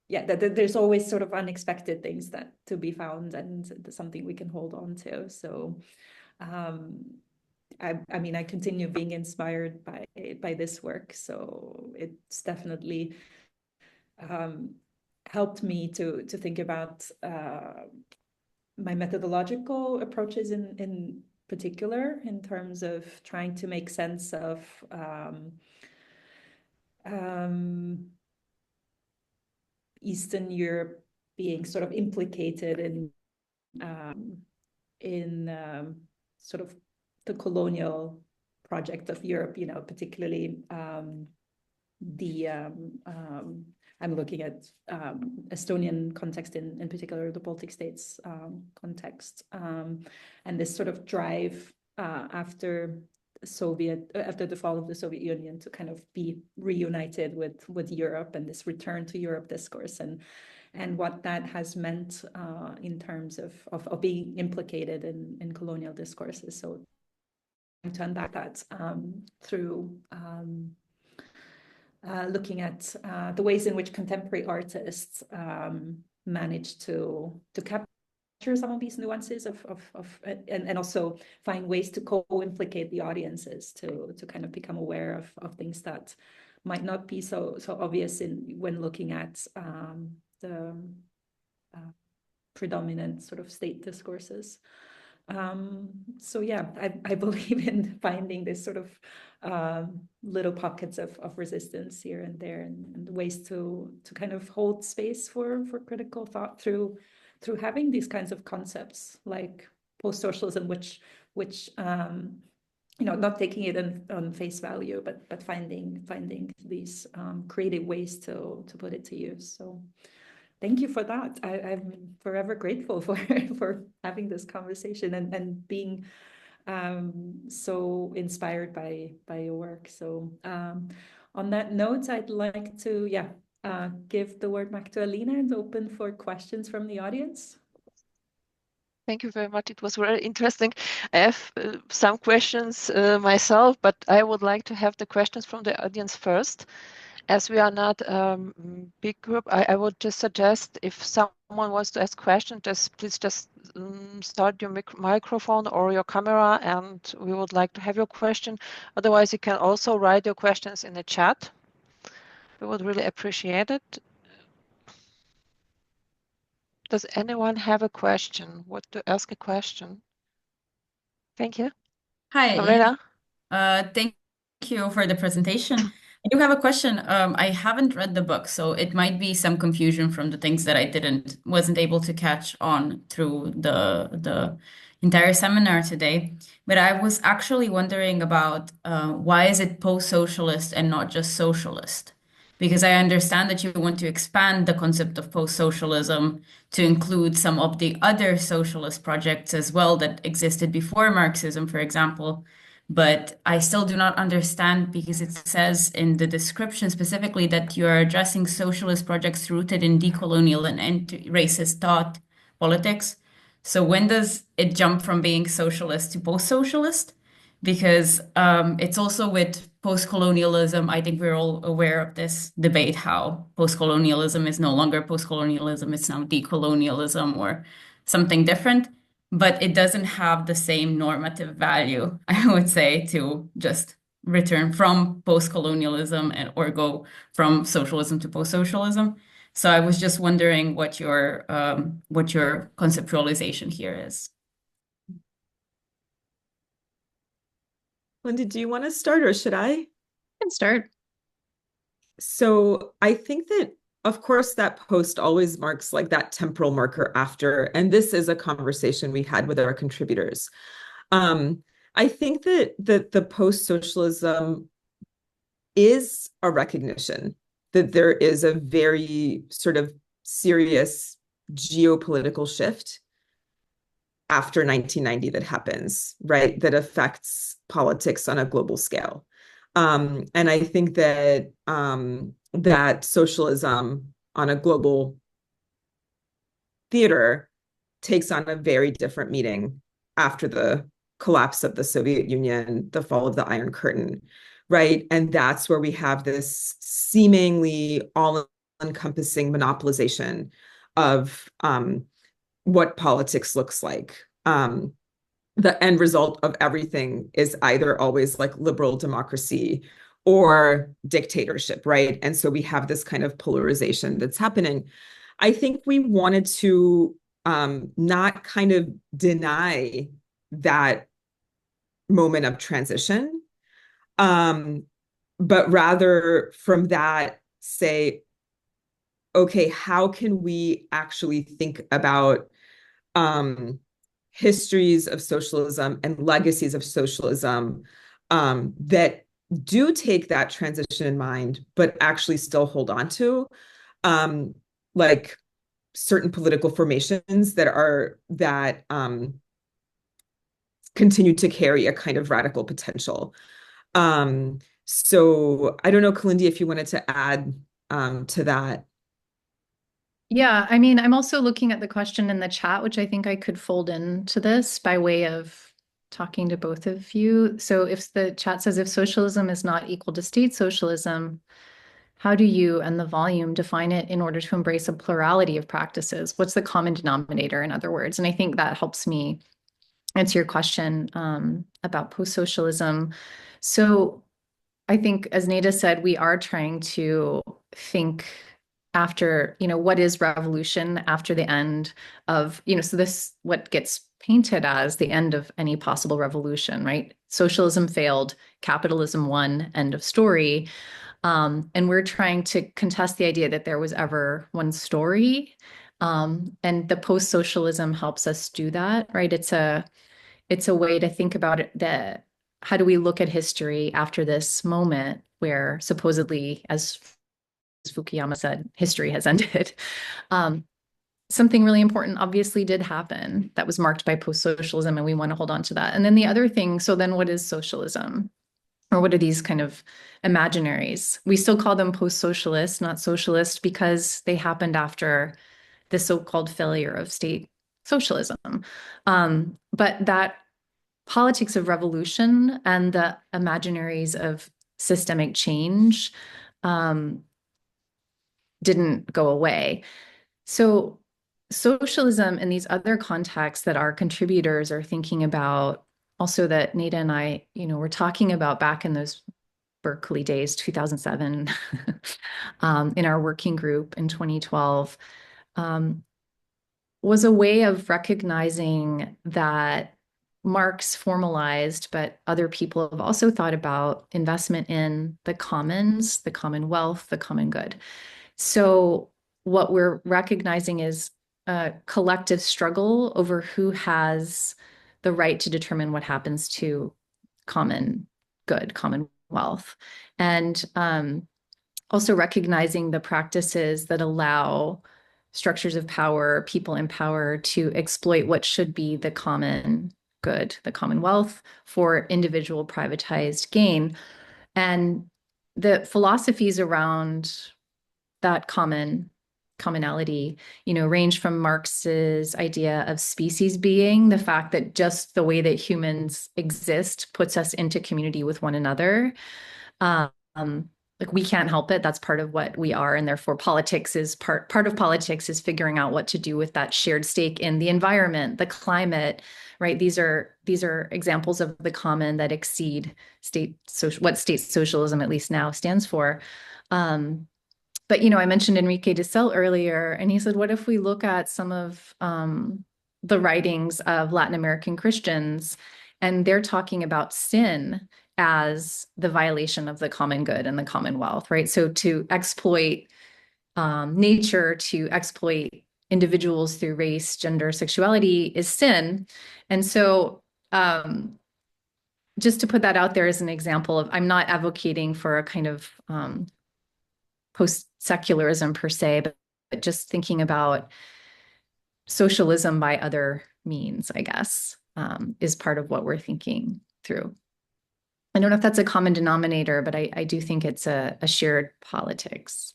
that there's always sort of unexpected things that to be found, and something we can hold on to. So I mean, I continue being inspired by this work. So it's definitely helped me to think about my methodological approaches in particular, in terms of trying to make sense of Eastern Europe being sort of implicated in sort of the colonial project of Europe, particularly I'm looking at Estonian context, in particular the Baltic states context, and this sort of drive after the fall of the Soviet Union to kind of be reunited with Europe, and this return to Europe discourse, and what that has meant in terms of being implicated in colonial discourses. So to unpack that through looking at the ways in which contemporary artists manage to capture some of these nuances and also find ways to co-implicate the audiences to kind of become aware of things that might not be so obvious when looking at the predominant sort of state discourses. So yeah, I believe in finding this sort of little pockets of resistance here and there, and ways to kind of hold space for critical thought through having these kinds of concepts like post-socialism, which not taking it on face value, but finding these creative ways to put it to use. So thank you for that. I'm forever grateful for having this conversation and being so inspired by your work. So on that note, I'd like to give the word back to Alina and open for questions from the audience. Thank you very much. It was very interesting. I have some questions myself, but I would like to have the questions from the audience first. As we are not a big group, I would just suggest, if someone wants to ask questions, please start your microphone or your camera, and we would like to have your question. Otherwise, you can also write your questions in the chat. We would really appreciate it. Does anyone have a question? Want to ask a question? Thank you. Hi. Reda? Thank you for the presentation. I do have a question. I haven't read the book, so it might be some confusion from the things that I wasn't able to catch on through the entire seminar today. But I was actually wondering about why is it post-socialist and not just socialist? Because I understand that you want to expand the concept of post-socialism to include some of the other socialist projects as well that existed before Marxism, for example. But I still do not understand, because it says in the description specifically that you are addressing socialist projects rooted in decolonial and anti-racist thought politics. So when does it jump from being socialist to post-socialist? Because it's also with post-colonialism, I think we're all aware of this debate, how post-colonialism is no longer post-colonialism, it's now decolonialism or something different. But it doesn't have the same normative value, I would say, to just return from post-colonialism or go from socialism to post-socialism. So I was just wondering what your conceptualization here is. Linda, do you want to start, or should I? I can start. So I think that, of course, that post always marks like that temporal marker after, and this is a conversation we had with our contributors. I think that the post-socialism is a recognition that there is a very sort of serious geopolitical shift after 1990 that happens, right? That affects politics on a global scale. And I think that that socialism on a global theater takes on a very different meaning after the collapse of the Soviet Union, the fall of the Iron Curtain, right? And that's where we have this seemingly all-encompassing monopolization of what politics looks like. The end result of everything is either always like liberal democracy or dictatorship, right? And so we have this kind of polarization that's happening. I think we wanted to not kind of deny that moment of transition, but rather from that say, okay, how can we actually think about histories of socialism and legacies of socialism that do take that transition in mind, but actually still hold on to like certain political formations that continue to carry a kind of radical potential. So I don't know, Kalindi, if you wanted to add to that. Yeah, I mean, I'm also looking at the question in the chat, which I think I could fold into this by way of talking to both of you. So if the chat says, if socialism is not equal to state socialism, how do you and the volume define it in order to embrace a plurality of practices? What's the common denominator, in other words? And I think that helps me answer your question about post-socialism. So I think, as Neda said, we are trying to think after, what is revolution after the end of, so this, what gets painted as the end of any possible revolution, right? Socialism failed, capitalism won, end of story. And we're trying to contest the idea that there was ever one story. And the post-socialism helps us do that, right? It's a way to think about it, that how do we look at history after this moment where supposedly, as Fukuyama said, history has ended. Something really important obviously did happen that was marked by post-socialism, and we want to hold on to that. And then the other thing, so then what is socialism? Or what are these kind of imaginaries? We still call them post-socialist, not socialist, because they happened after the so-called failure of state socialism. But that politics of revolution and the imaginaries of systemic change didn't go away. So socialism in these other contexts that our contributors are thinking about, also that Neda and I, were talking about back in those Berkeley days, 2007, in our working group in 2012, was a way of recognizing that Marx formalized, but other people have also thought about investment in the commons, the commonwealth, the common good. So what we're recognizing is a collective struggle over who has the right to determine what happens to common good, commonwealth. And also recognizing the practices that allow structures of power, people in power to exploit what should be the common good, the commonwealth, for individual privatized gain. And the philosophies around that commonality, range from Marx's idea of species being, the fact that just the way that humans exist puts us into community with one another. Like we can't help it. That's part of what we are. And therefore politics is part of politics is figuring out what to do with that shared stake in the environment, the climate, right? These are examples of the common that exceed what state socialism, at least now, stands for. But, I mentioned Enrique de Sel earlier, and he said, what if we look at some of the writings of Latin American Christians, and they're talking about sin as the violation of the common good and the commonwealth, right? So to exploit nature, to exploit individuals through race, gender, sexuality is sin. And so just to put that out there as an example of, I'm not advocating for a kind of post-secularism per se, but just thinking about socialism by other means, I guess, is part of what we're thinking through. I don't know if that's a common denominator, but I do think it's a shared politics.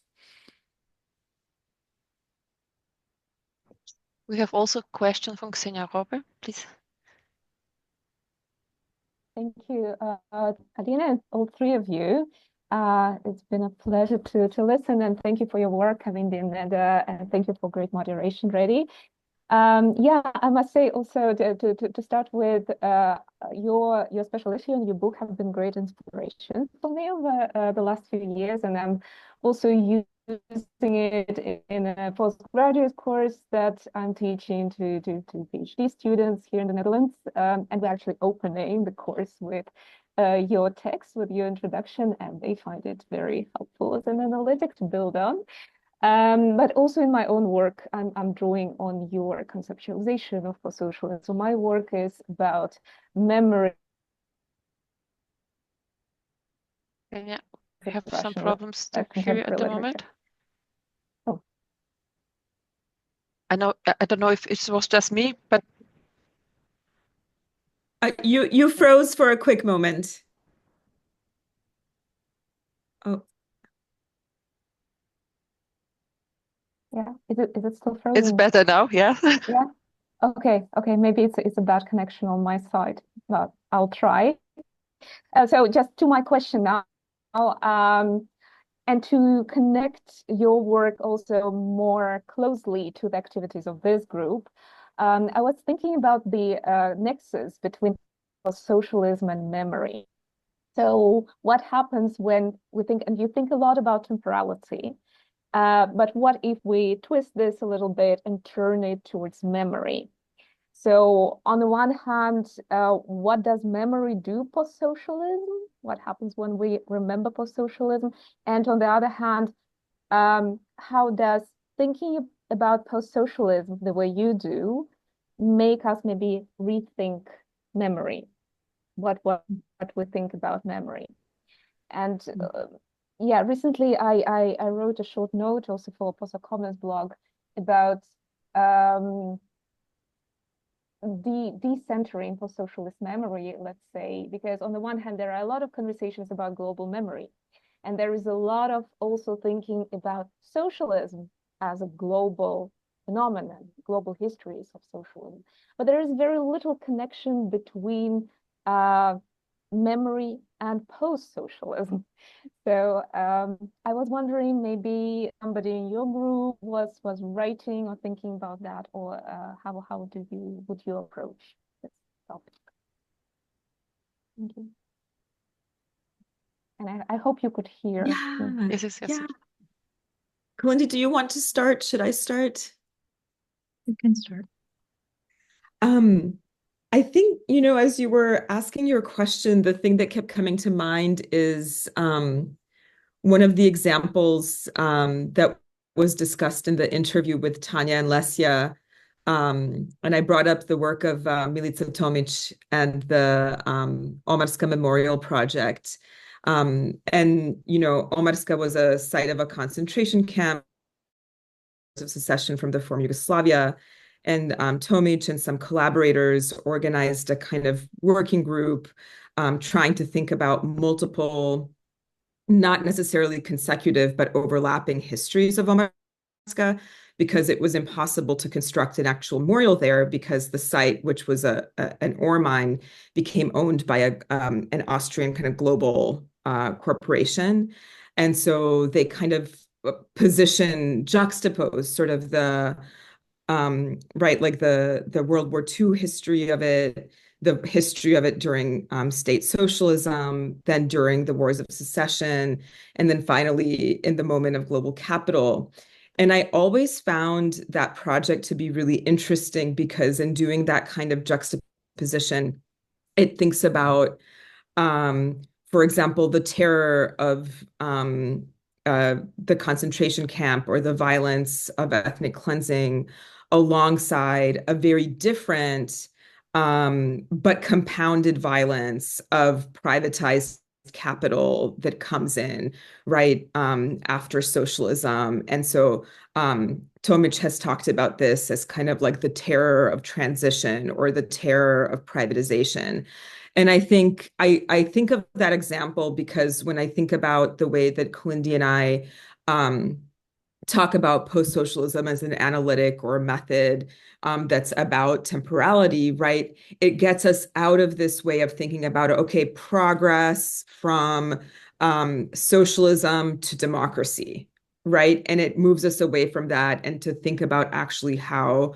We have also a question from Xenia Robbe, please. Thank you, Adina, and all three of you. It's been a pleasure to listen, and thank you for your work, Kalindi and Neda, and thank you for great moderation, Redi. Yeah, I must say also to start with, your special issue and your book have been great inspiration for me over the last few years, and I'm also using it in a postgraduate course that I'm teaching to PhD students here in the Netherlands, and we're actually opening the course with your text, with your introduction, and they find it very helpful as an analytic to build on. But also in my own work, I'm drawing on your conceptualization of post-socialism. So my work is about memory. Yeah, we have some problems to hear you at the moment. Oh. I don't know if it was just me, but you froze for a quick moment. Oh. Yeah, is it still frozen? It's better now, yeah. Yeah. Okay. Maybe it's a bad connection on my side, but I'll try. So just to my question now, and to connect your work also more closely to the activities of this group, I was thinking about the nexus between socialism and memory. So what happens when we think, and you think a lot about temporality, but what if we twist this a little bit and turn it towards memory? So on the one hand, what does memory do post-socialism? What happens when we remember post-socialism? And on the other hand, how does thinking about post-socialism the way you do make us maybe rethink memory? What we think about memory? And yeah, recently I wrote a short note also for PoSoCoMeS blog about decentering post-socialist memory, let's say, because on the one hand, there are a lot of conversations about global memory, and there is a lot of also thinking about socialism as a global phenomenon, global histories of socialism. But there is very little connection between memory and post-socialism. So I was wondering, maybe somebody in your group was writing or thinking about that, or how would you approach this topic? Thank you. And I hope you could hear. Yeah. Yes. Yeah. Kalindi, do you want to start? Should I start? You can start. I think, as you were asking your question, the thing that kept coming to mind is one of the examples that was discussed in the interview with Tanya and Lesia. And I brought up the work of Milica Tomic and the Omarska Memorial Project. And, Omarska was a site of a concentration camp of secession from the former Yugoslavia. And Tomic and some collaborators organized a kind of working group trying to think about multiple, not necessarily consecutive, but overlapping histories of Omarska, because it was impossible to construct an actual memorial there because the site, which was an ore mine, became owned by an Austrian kind of global corporation. And so they kind of juxtapose sort of the like the World War II history of it, the history of it during state socialism, then during the wars of secession, and then finally in the moment of global capital. And I always found that project to be really interesting because in doing that kind of juxtaposition, it thinks about, for example, the terror of the concentration camp or the violence of ethnic cleansing alongside a very different but compounded violence of privatized capital that comes in right after socialism. And so Tomic has talked about this as kind of like the terror of transition or the terror of privatization. And I think of that example because when I think about the way that Kalindi and I talk about post-socialism as an analytic or a method that's about temporality, right? It gets us out of this way of thinking about, okay, progress from socialism to democracy, right? And it moves us away from that and to think about actually how,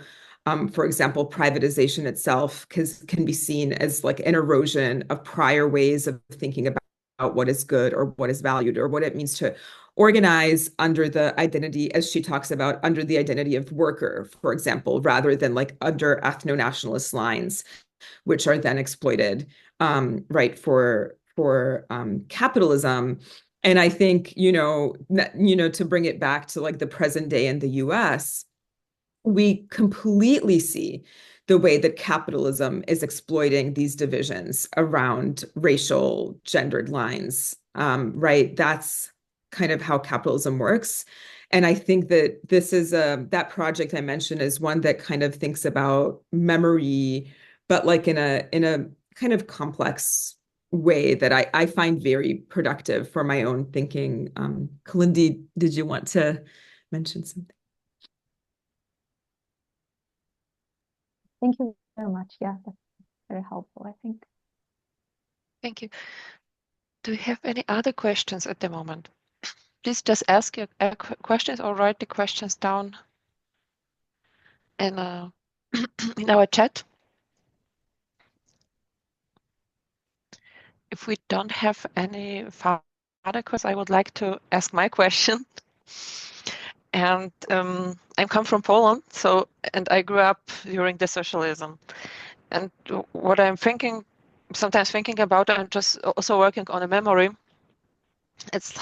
for example, privatization itself can be seen as like an erosion of prior ways of thinking about what is good or what is valued or what it means to organize under the identity, as she talks about, under the identity of worker, for example, rather than like under ethno-nationalist lines, which are then exploited, right, for capitalism. And I think, to bring it back to like the present day in the US, we completely see the way that capitalism is exploiting these divisions around racial, gendered lines, right? That's kind of how capitalism works. And I think that this is that project I mentioned is one that kind of thinks about memory, but like in a kind of complex way that I find very productive for my own thinking. Kalindi, did you want to mention something? Thank you very much. Yeah, that's very helpful, I think. Thank you. Do you have any other questions at the moment? Please just ask your questions or write the questions down in in our chat. If we don't have any further questions, I would like to ask my question. And I come from Poland, and I grew up during the socialism. And what I'm sometimes thinking about, I'm just also working on a memory. It's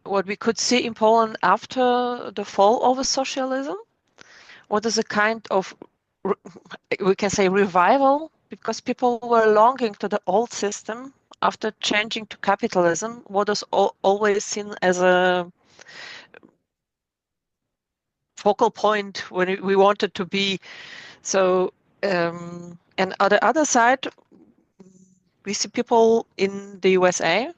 what we could see in Poland after the fall of socialism. What is a kind of, we can say, revival, because people were longing to the old system after changing to capitalism, what is always seen as a focal point when we wanted to be. So, and on the other side, we see people in the USA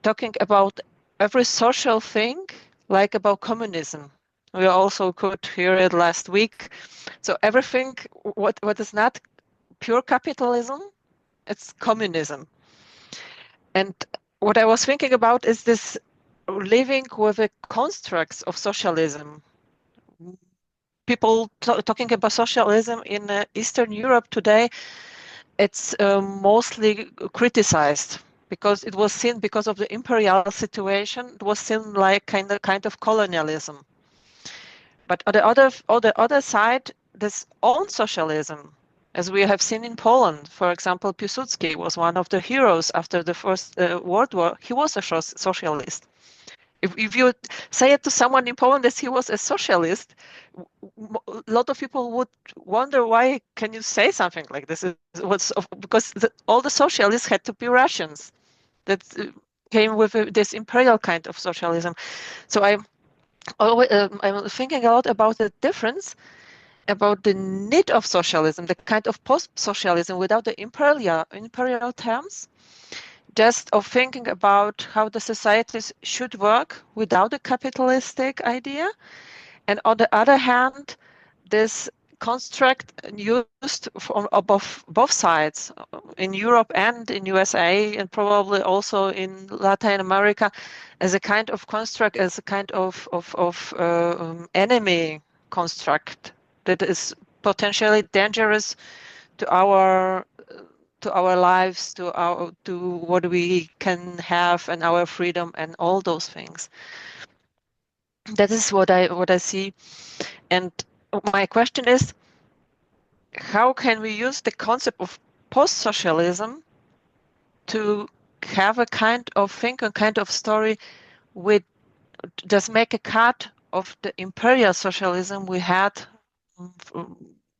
talking about every social thing like about communism. We also could hear it last week. So everything what is not pure capitalism, it's communism. And what I was thinking about is this living with the constructs of socialism. People talking about socialism in Eastern Europe today, it's mostly criticized because it was seen, because of the imperial situation, it was seen like kind of colonialism. But on the other side, this own socialism, as we have seen in Poland, for example, Piłsudski was one of the heroes after the First World War. He was a socialist. If you say it to someone in Poland that he was a socialist, a lot of people would wonder, why can you say something like this? Because all the socialists had to be Russians that came with this imperial kind of socialism. So I'm thinking a lot about the difference, about the need of socialism, the kind of post-socialism without the imperial terms, just of thinking about how the societies should work without the capitalistic idea. And on the other hand, this construct used from both sides, in Europe and in USA, and probably also in Latin America, as a kind of construct, as a kind of enemy construct that is potentially dangerous to our lives, to what we can have, and our freedom, and all those things. That is what I see. And my question is, how can we use the concept of post-socialism to have a kind of thing, a kind of story with just make a cut of the imperial socialism we had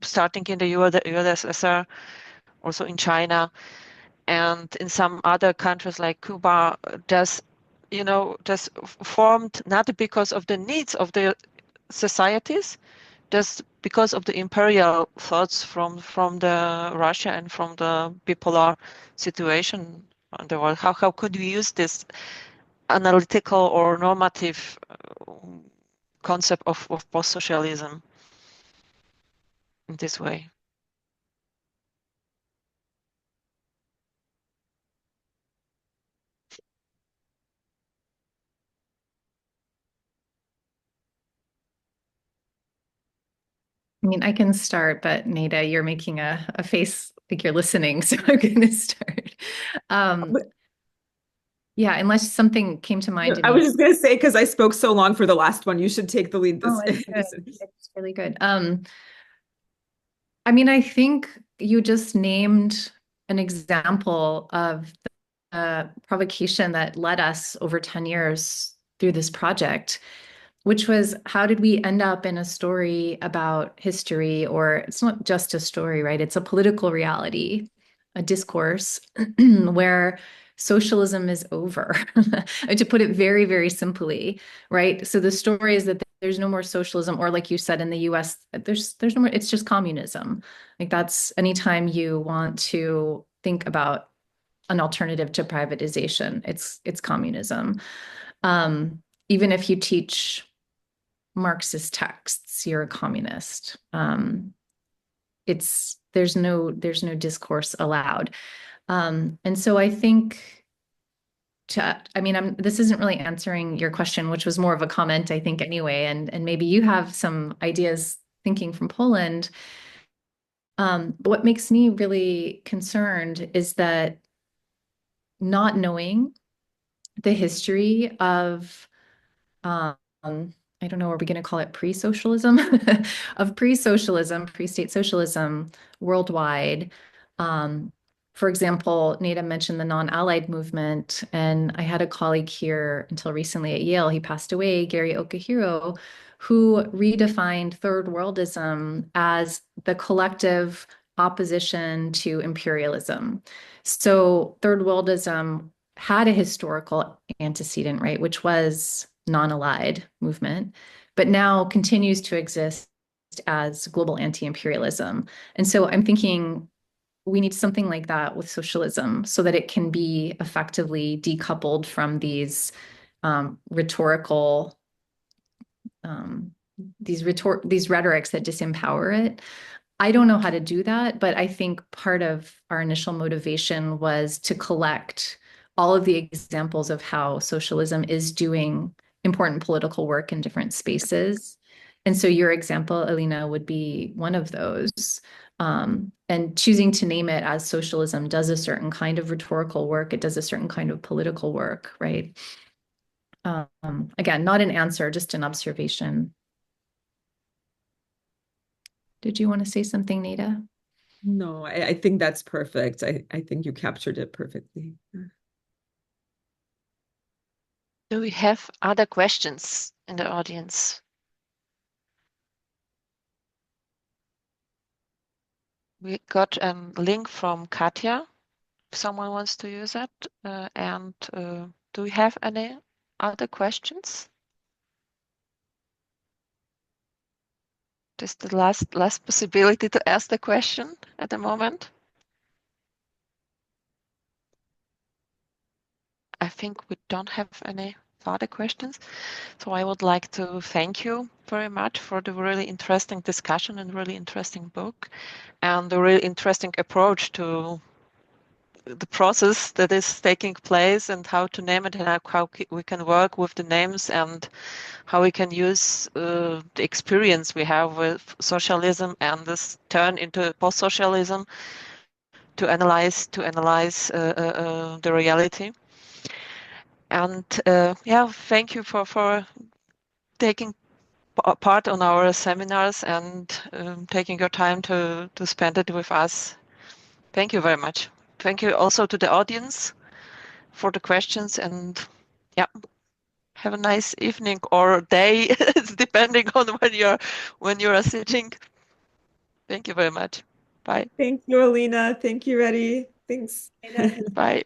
starting in the USSR, also in China, and in some other countries like Cuba, just formed not because of the needs of the societies, just because of the imperial thoughts from the Russia and from the bipolar situation on the world. How could we use this analytical or normative concept of post-socialism in this way. I mean, I can start, but Neda, you're making a face like you're listening, so I'm going to start. Yeah, unless something came to mind. I was just going to say, because I spoke so long for the last one, you should take the lead. Oh, it's good. It's really good. I mean, I think you just named an example of the provocation that led us over 10 years through this project, which was how did we end up in a story about history, or it's not just a story, right? It's a political reality, a discourse where socialism is over, to put it very, very simply, right? So the story is that there's no more socialism, or like you said, in the US, there's no more, it's just communism. Like that's anytime you want to think about an alternative to privatization, it's communism. Even if you teach Marxist texts, you're a communist. There's no discourse allowed. And so I think this isn't really answering your question, which was more of a comment, I think, anyway, and maybe you have some ideas thinking from Poland. But what makes me really concerned is that not knowing the history of I don't know, are we going to call it pre-socialism? Of pre-socialism, pre-state socialism worldwide. For example, Neda mentioned the non-allied movement, and I had a colleague here until recently at Yale, he passed away, Gary Okahiro, who redefined third worldism as the collective opposition to imperialism. So third worldism had a historical antecedent, right, which was non-allied movement, but now continues to exist as global anti-imperialism. And so I'm thinking we need something like that with socialism so that it can be effectively decoupled from these rhetorical, these rhetorics that disempower it. I don't know how to do that, but I think part of our initial motivation was to collect all of the examples of how socialism is doing important political work in different spaces. And so your example, Alina, would be one of those. And choosing to name it as socialism does a certain kind of rhetorical work. It does a certain kind of political work, right? Again, not an answer, just an observation. Did you want to say something, Neda? No, I think that's perfect. I think you captured it perfectly. Do we have other questions in the audience? We got a link from Katja, if someone wants to use it. And do we have any other questions? This is the last possibility to ask the question at the moment. I think we don't have any further questions. So I would like to thank you very much for the really interesting discussion and really interesting book and the really interesting approach to the process that is taking place and how to name it and how we can work with the names and how we can use the experience we have with socialism and this turn into post-socialism to analyze the reality. And yeah, thank you for taking part on our seminars and taking your time to spend it with us. Thank you very much. Thank you also to the audience for the questions, and yeah, have a nice evening or day. It's depending on when you are sitting. Thank you very much. Bye. Thank you, Alina. Thank you, Redi. Thanks. Bye.